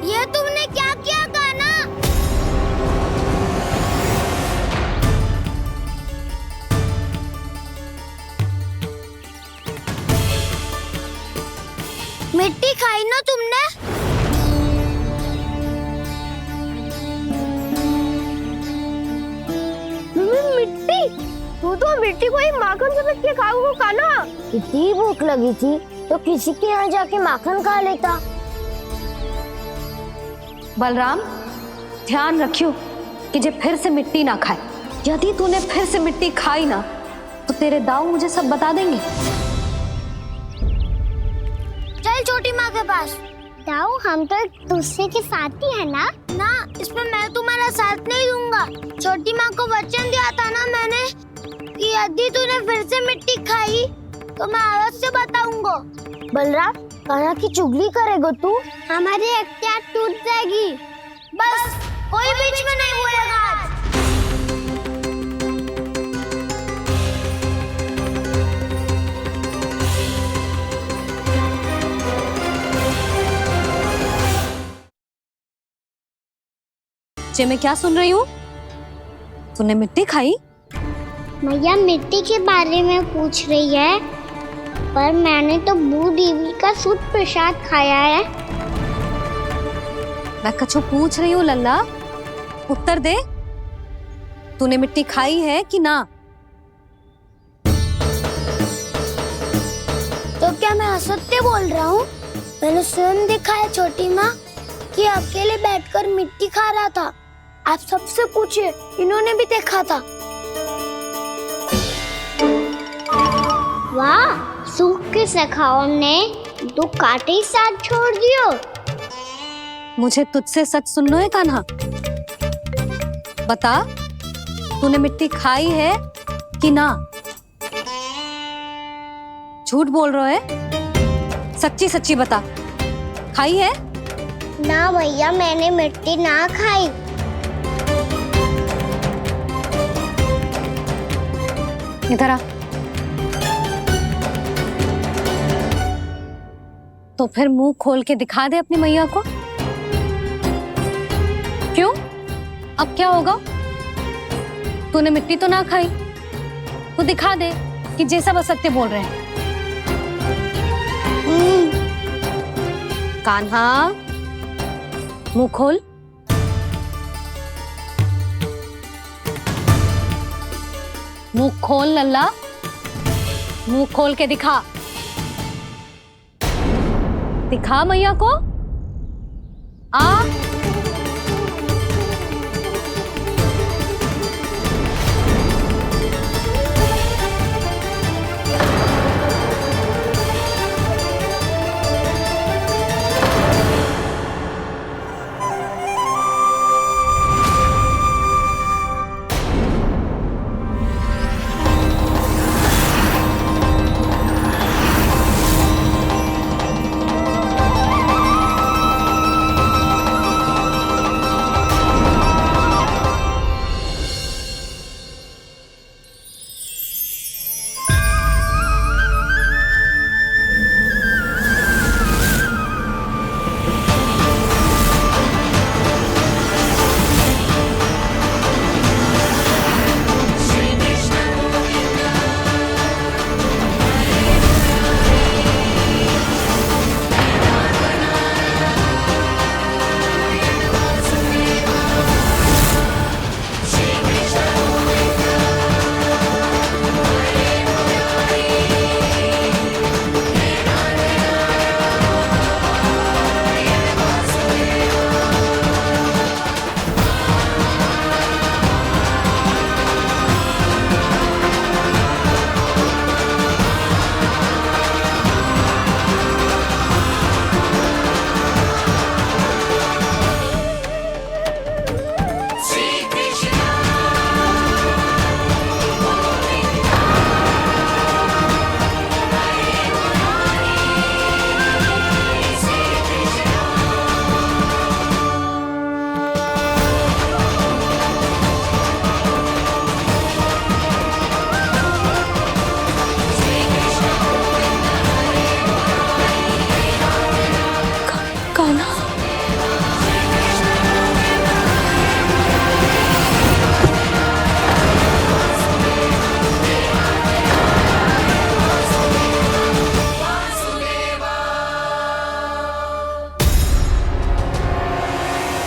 ये तुमने क्या किया कान्हा? मिट्टी खाई ना तुमने? मिट्टी? तू तो मिट्टी को ही माखन से पीट के खाओगे कान्हा। कितनी भूख लगी थी तो किसी के यहाँ जाके माखन खा लेता। बलराम, ध्यान रखियो कि जे फिर से मिट्टी ना खाए। यदि तूने फिर से मिट्टी खाई ना तो तेरे दाऊ मुझे सब बता देंगे। चल छोटी माँ के पास। दाऊ, हम तो एक दूसरे के साथी है ना? ना, इसमें मैं तुम्हारा साथ नहीं दूंगा। छोटी माँ को वचन दिया था ना मैंने कि यदि तूने फिर से मिट्टी खाई तो मैं आवाज से बताऊंगा। बलराम, कान्हा की चुगली करेगा तू? हमारी अख्तियार टूट जाएगी। बस कोई बीच में नहीं बोलेगा आज। जे मैं क्या सुन रही हूँ? तूने मिट्टी खाई? मैया मिट्टी के बारे में पूछ रही है, पर मैंने तो भू देवी का शुद्ध प्रसाद खाया है। मैं कछु पूछ रही हूँ लल्ला, उत्तर दे। तूने मिट्टी खाई है कि ना? तो क्या मैं असत्य बोल रहा हूँ? मैंने स्वयं देखा है छोटी माँ कि अकेले बैठकर मिट्टी खा रहा था। आप सबसे पूछिए, इन्होंने भी देखा था। वाह, सूख के सखाओ ने 2 कांटे ही साथ छोड़ दियो। मुझे तुझसे सच सुनना है कान्हा। बता, तूने मिट्टी खाई है कि ना? झूठ बोल रहा है, सच्ची सच्ची बता, खाई है? ना भैया, मैंने मिट्टी ना खाई। इधर आ। तो फिर मुंह खोल के दिखा दे अपनी मैया को। क्यों? अब क्या होगा? तूने मिट्टी तो ना खाई, तो दिखा दे कि जैसा वो सत्य बोल रहे हैं। कान्हा, मुंह खोल। मुंह खोल लल्ला, मुंह खोल के दिखा। दिखा मैया को। आ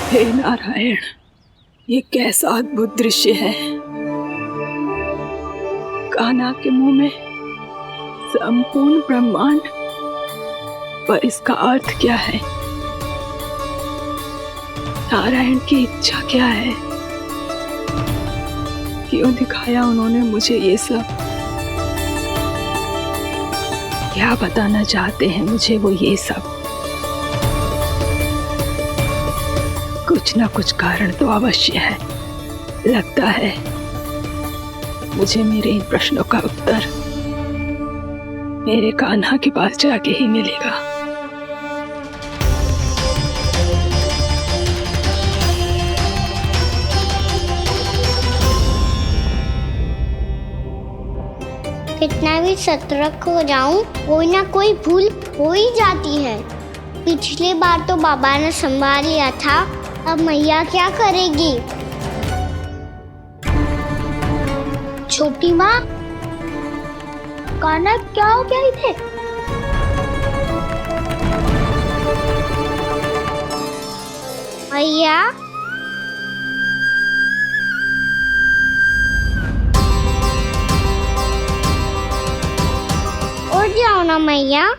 हे नारायण, ये कैसा अद्भुत दृश्य है। कान्हा के मुंह में संपूर्ण ब्रह्मांड, पर इसका अर्थ क्या है? नारायण की इच्छा क्या है? क्यों दिखाया उन्होंने मुझे ये सब? क्या बताना चाहते हैं मुझे वो ये सब? कुछ ना कुछ कारण तो अवश्य है। लगता है मुझे मेरे इन प्रश्नों का उत्तर मेरे कान्हा के पास जाके ही मिलेगा। कितना भी सतर्क हो जाऊं, कोई ना कोई भूल हो ही जाती है। पिछली बार तो बाबा ने संभाल लिया था, अब मैया क्या करेगी? छोटी माँ, कान्हा क्या हो गया इधर? मैया, उठ जाओ ना मैया।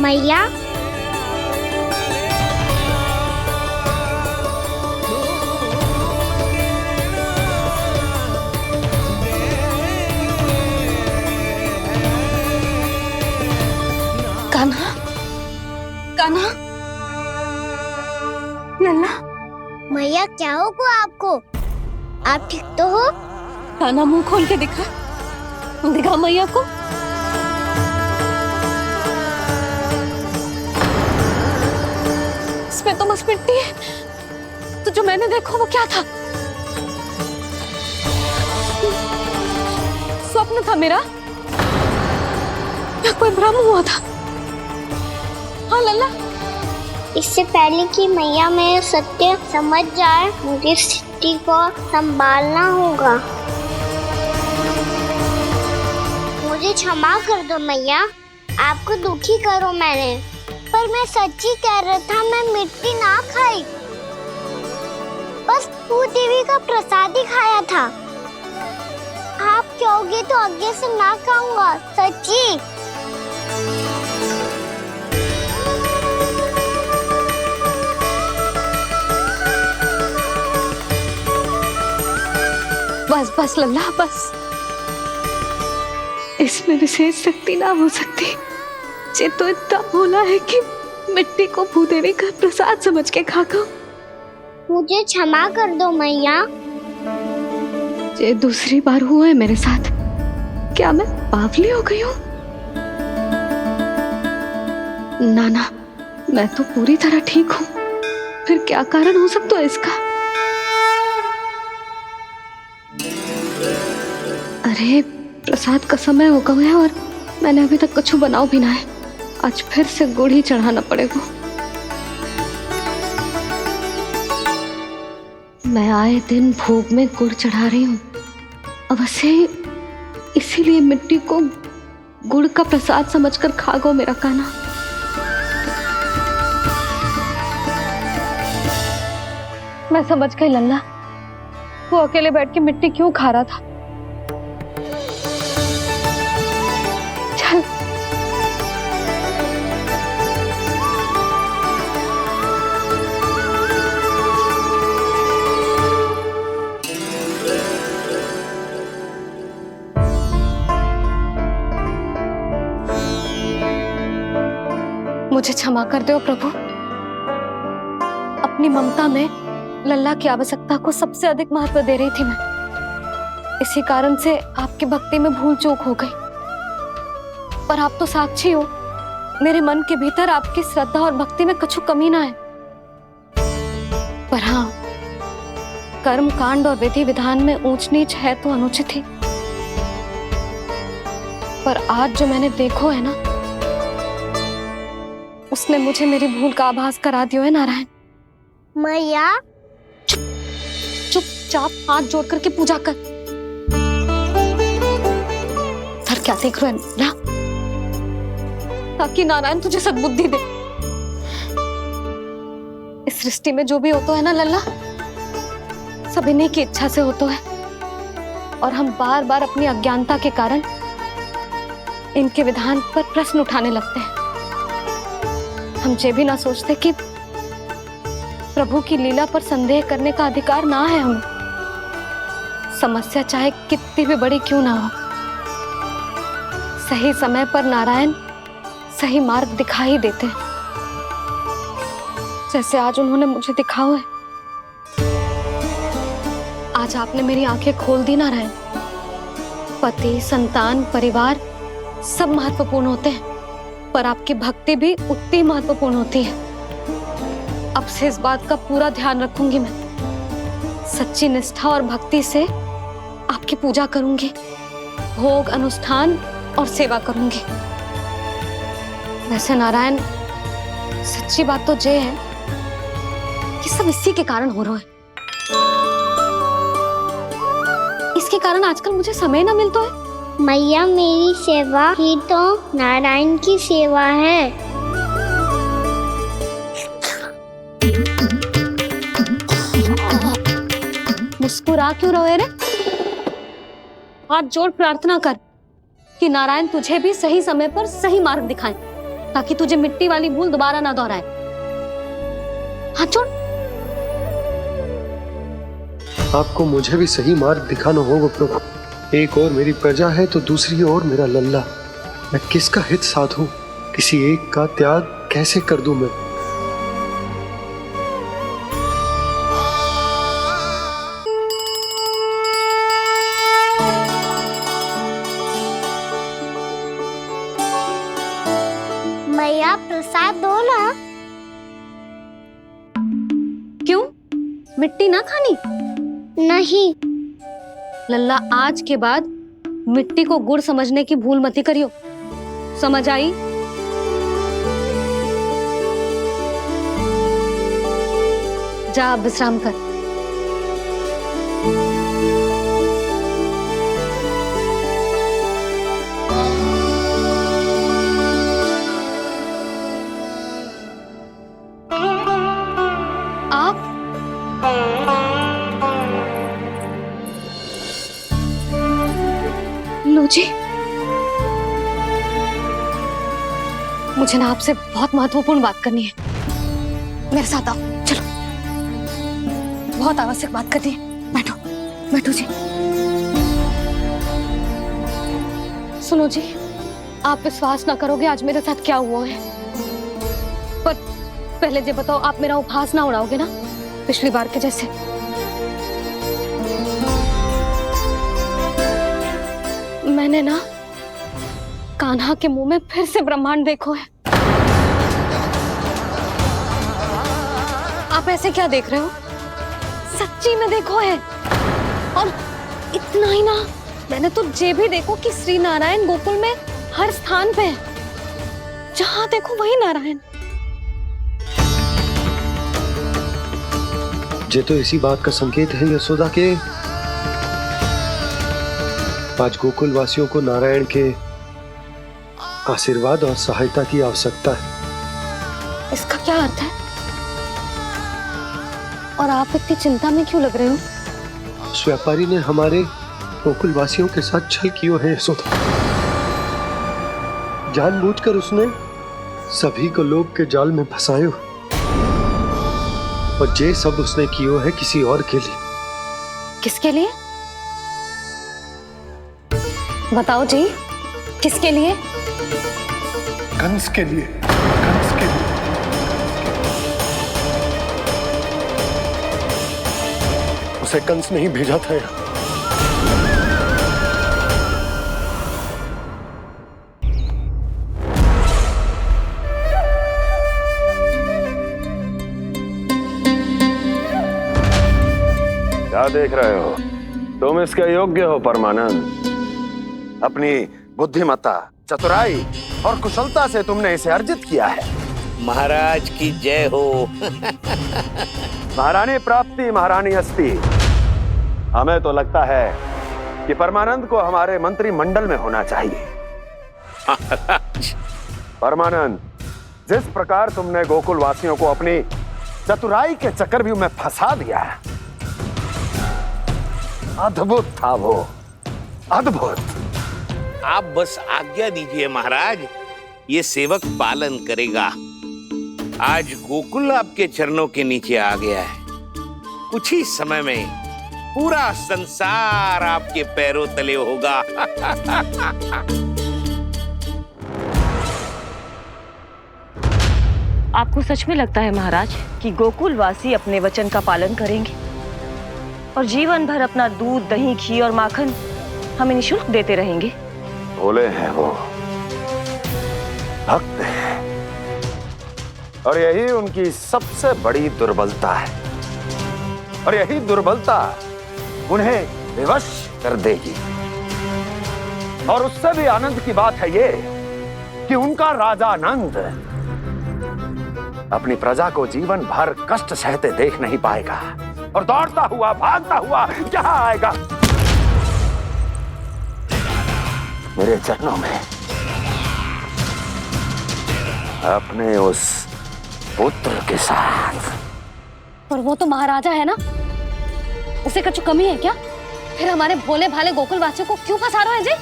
मैया, कान्हा, कान्हा, लल्ला। मैया क्या होगा आपको? आप ठीक तो हो? कान्हा मुंह खोल के दिखा, दिखा मैया को। इसमें तो बस मिट्टी है, तो जो मैंने देखा वो क्या था? स्वप्न था मेरा या कोई भ्रम हुआ था? हाँ लल्ला, इससे पहले कि मैया मेरे सत्य समझ जाए, मुझे स्थिति को संभालना होगा। मुझे क्षमा कर दो मैया, आपको दुखी करो मैंने, पर मैं सच्ची कह रहा था। मैं मिट्टी ना खाई, बस तू देवी का प्रसाद ही खाया था। आप कहोगे तो आगे से ना खाऊंगा, सच्ची। बस बस लल्ला, बस। इसमें विशेष शक्ति ना हो सकती। ये तो इतना भोला है कि मिट्टी को भूदेवी का प्रसाद समझ के खागा। मुझे क्षमा कर दो मैया। ये दूसरी बार हुआ है मेरे साथ। क्या मैं बावली हो गई हूँ? ना ना, मैं तो पूरी तरह ठीक हूँ। फिर क्या कारण हो सकता है इसका? अरे प्रसाद का समय हो गया है और मैंने अभी तक कुछ बनाओ भी ना है। आज फिर से गुड़ ही चढ़ाना पड़ेगा। मैं आए दिन भोग में गुड़ चढ़ा रही हूँ, अवश्य इसीलिए मिट्टी को गुड़ का प्रसाद समझकर खा गो मेरा कान्हा। मैं समझ गई लल्ला, वो अकेले बैठ के मिट्टी क्यों खा रहा था। चल मुझे क्षमा कर दो प्रभु। अपनी ममता में लल्ला की आवश्यकता को सबसे अधिक महत्व दे रही थी मैं। इसी कारण से आपकी भक्ति में भूल चूक हो गई। पर आप तो साक्षी हो, मेरे मन के भीतर आपकी श्रद्धा और भक्ति में कुछ कमी ना है। पर हाँ, कर्म कांड और विधि विधान में ऊंच नीच है तो अनुचित ही। पर आज जो मैंने देखो है ना, उसने मुझे मेरी भूल का आभास करा दियो है नारायण। मैया चुपचाप हाथ जोड़ करके पूजा कर। सर क्या देख रहे हो ना, ताकि नारायण तुझे सद्बुद्धि दे। इस सृष्टि में जो भी होता है ना लल्ला, सब इन्हीं की इच्छा से होता है, और हम बार बार अपनी अज्ञानता के कारण इनके विधान पर प्रश्न उठाने लगते हैं। हम ये भी ना सोचते कि प्रभु की लीला पर संदेह करने का अधिकार ना है हमें। समस्या चाहे कितनी भी बड़ी क्यों ना हो, सही समय पर नारायण सही मार्ग दिखा ही देते हैं, जैसे आज उन्होंने मुझे दिखाओ है। आज आपने मेरी आंखें खोल दी नारायण। पति, संतान, परिवार सब महत्वपूर्ण होते हैं, पर आपकी भक्ति भी उतनी महत्वपूर्ण होती है। अब से इस बात का पूरा ध्यान रखूंगी मैं। सच्ची निष्ठा और भक्ति से आपकी पूजा करूंगी, भोग, अनुष्ठान और सेवा करूंगी। वैसे नारायण, सच्ची बात तो ये है कि सब इसी के कारण हो रहा है। इसके कारण आजकल मुझे समय ना मिलता है। मैया, मेरी सेवा ही तो नारायण की सेवा है। मुस्कुरा क्यों रहे रे? हाथ जोड़ प्रार्थना कर कि नारायण तुझे भी सही समय पर सही मार्ग दिखाएं, ताकि तुझे मिट्टी वाली भूल दोबारा ना दोहराए। हाथ जोड़। आपको मुझे भी सही मार्ग दिखाना होगा प्रभु। एक और मेरी प्रजा है तो दूसरी ओर मेरा लल्ला। मैं किसका हित साधूं? किसी एक का त्याग कैसे कर दूं मैं? मैया, प्रसाद दो ना। क्यों? मिट्टी ना खानी? नहीं। लल्ला, आज के बाद मिट्टी को गुड़ समझने की भूल मत करियो। समझ आई? जा विश्राम कर। आप लो जी, मुझे ना आपसे बहुत महत्वपूर्ण बात करनी है। मेरे साथ आओ, चलो। बहुत आवश्यक बात करनी है। बैठो, बैठो जी। सुनो जी, आप विश्वास ना करोगे आज मेरे साथ क्या हुआ है। पर पहले ये बताओ, आप मेरा उपहास ना उड़ाओगे ना, पिछली बार के जैसे? मैंने ना कान्हा के मुंह में फिर से ब्रह्मांड देखो है। आप ऐसे क्या देख रहे हो? सच्ची में देखो है। और इतना ही ना, मैंने तो ये भी देखो कि श्री नारायण गोकुल में हर स्थान पे है। जहां देखो वही नारायण। ये तो इसी बात का संकेत है यशोदा के आज गोकुल वासियों को नारायण के आशीर्वाद और सहायता की आवश्यकता है। इसका क्या अर्थ है? और आप इतनी चिंता में क्यों लग रहे हो? उस व्यापारी ने हमारे गोकुल वासियों के साथ छल किया है यशोदा। जानबूझकर उसने सभी को लोभ के जाल में फंसायो, और ये सब उसने किया है किसी और के लिए। किसके लिए? बताओ जी, किसके लिए? कंस के लिए। कंस के लिए। उसे कंस नहीं भेजा था यहाँ। क्या देख रहे हो? तुम इसके योग्य हो परमानंद। अपनी बुद्धिमत्ता, चतुराई और कुशलता से तुमने इसे अर्जित किया है। महाराज की जय हो। महारानी प्राप्ति महारानी अस्ति। हमें तो लगता है कि परमानंद को हमारे मंत्रिमंडल में होना चाहिए। परमानंद, जिस प्रकार तुमने गोकुल वासियों को अपनी चतुराई के चक्रव्यूह में फंसा दिया है, अद्भुत था वो, अद्भुत। आप बस आज्ञा दीजिए महाराज, ये सेवक पालन करेगा। आज गोकुल आपके चरणों के नीचे आ गया है। कुछ ही समय में पूरा संसार आपके पैरों तले होगा। आपको सच में लगता है महाराज कि गोकुल वासी अपने वचन का पालन करेंगे और जीवन भर अपना दूध, दही, घी और माखन हमें निःशुल्क देते रहेंगे? भोले हैं वो, भक्त हैं, और यही उनकी सबसे बड़ी दुर्बलता है। और यही दुर्बलता उन्हें विवश कर देगी। और उससे भी आनंद की बात है ये कि उनका राजा नंद अपनी प्रजा को जीवन भर कष्ट सहते देख नहीं पाएगा और दौड़ता हुआ, भागता हुआ यहाँ आएगा मेरे चरणों में, अपने उस पुत्र के साथ। पर वो तो महाराजा है ना, उसे कुछ कमी है क्या? फिर हमारे भोले भाले गोकुल वासियों को क्यों फंसा रहे हैं जी?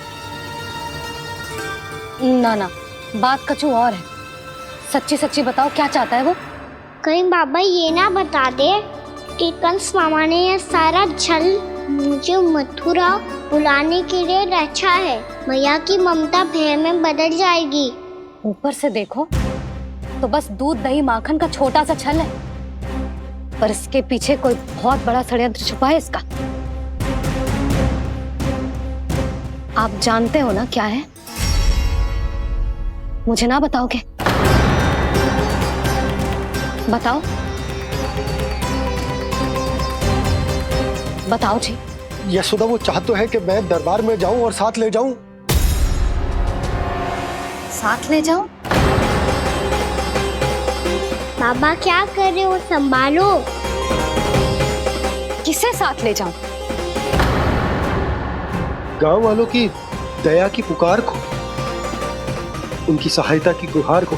ना ना, बात कछु और है। सच्ची सच्ची बताओ, क्या चाहता है वो? कहीं बाबा ये ना बता दे कि कंस मामा ने यह सारा छल मुझे मथुरा बुलाने के लिए रचा है। मैया की ममता भय में बदल जाएगी। ऊपर से देखो तो बस दूध, दही, माखन का छोटा सा छल है, पर इसके पीछे कोई बहुत बड़ा षड्यंत्र छुपा है इसका। आप जानते हो ना क्या है? मुझे ना बताओगे? बताओ बताओ जी। यशोदा, वो चाह तो है कि मैं दरबार में जाऊं और साथ ले जाऊं। साथ ले जाऊं? बाबा क्या कर रहे हो, संभालो। किसे साथ ले जाऊं? गांव वालों की दया की पुकार को, उनकी सहायता की गुहार को।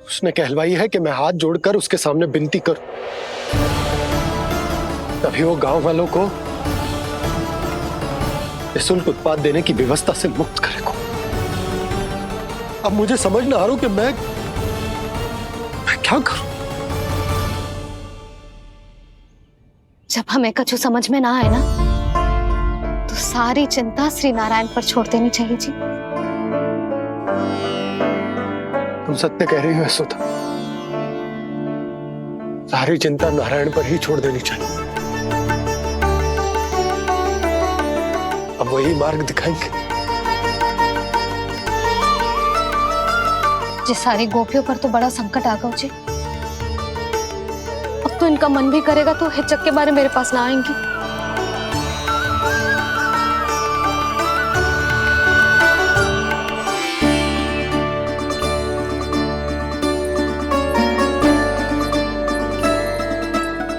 उसने कहलवाई है कि मैं हाथ जोड़कर उसके सामने विनती करूं, तभी वो गांव वालों को निःशुल्क उत्पाद देने की व्यवस्था से मुक्त करेगा। अब मुझे समझ ना आ रहा कि मैं क्या करूं? जब हमें कछु समझ में ना आए ना, तो सारी चिंता श्री नारायण पर छोड़ देनी चाहिए जी। तुम सत्य कह रही हो यशोदा, सारी चिंता नारायण पर ही छोड़ देनी चाहिए। अब वही मार्ग दिखाएंगे। जी, सारी गोपियों पर तो बड़ा संकट आ गया जी। अब तो इनका मन भी करेगा तो हिचक के बारे मेरे पास ना आएंगी।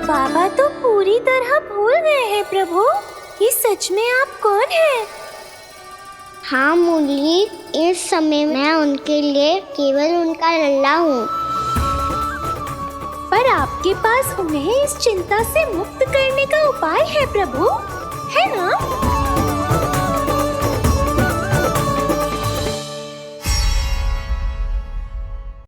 बाबा तो पूरी तरह भूल गए हैं प्रभु, ये सच में आप कौन हैं? हाँ मुरली, इस समय मैं उनके लिए केवल उनका लल्ला हूँ। पर आपके पास उन्हें इस चिंता से मुक्त करने का उपाय है प्रभु, है ना?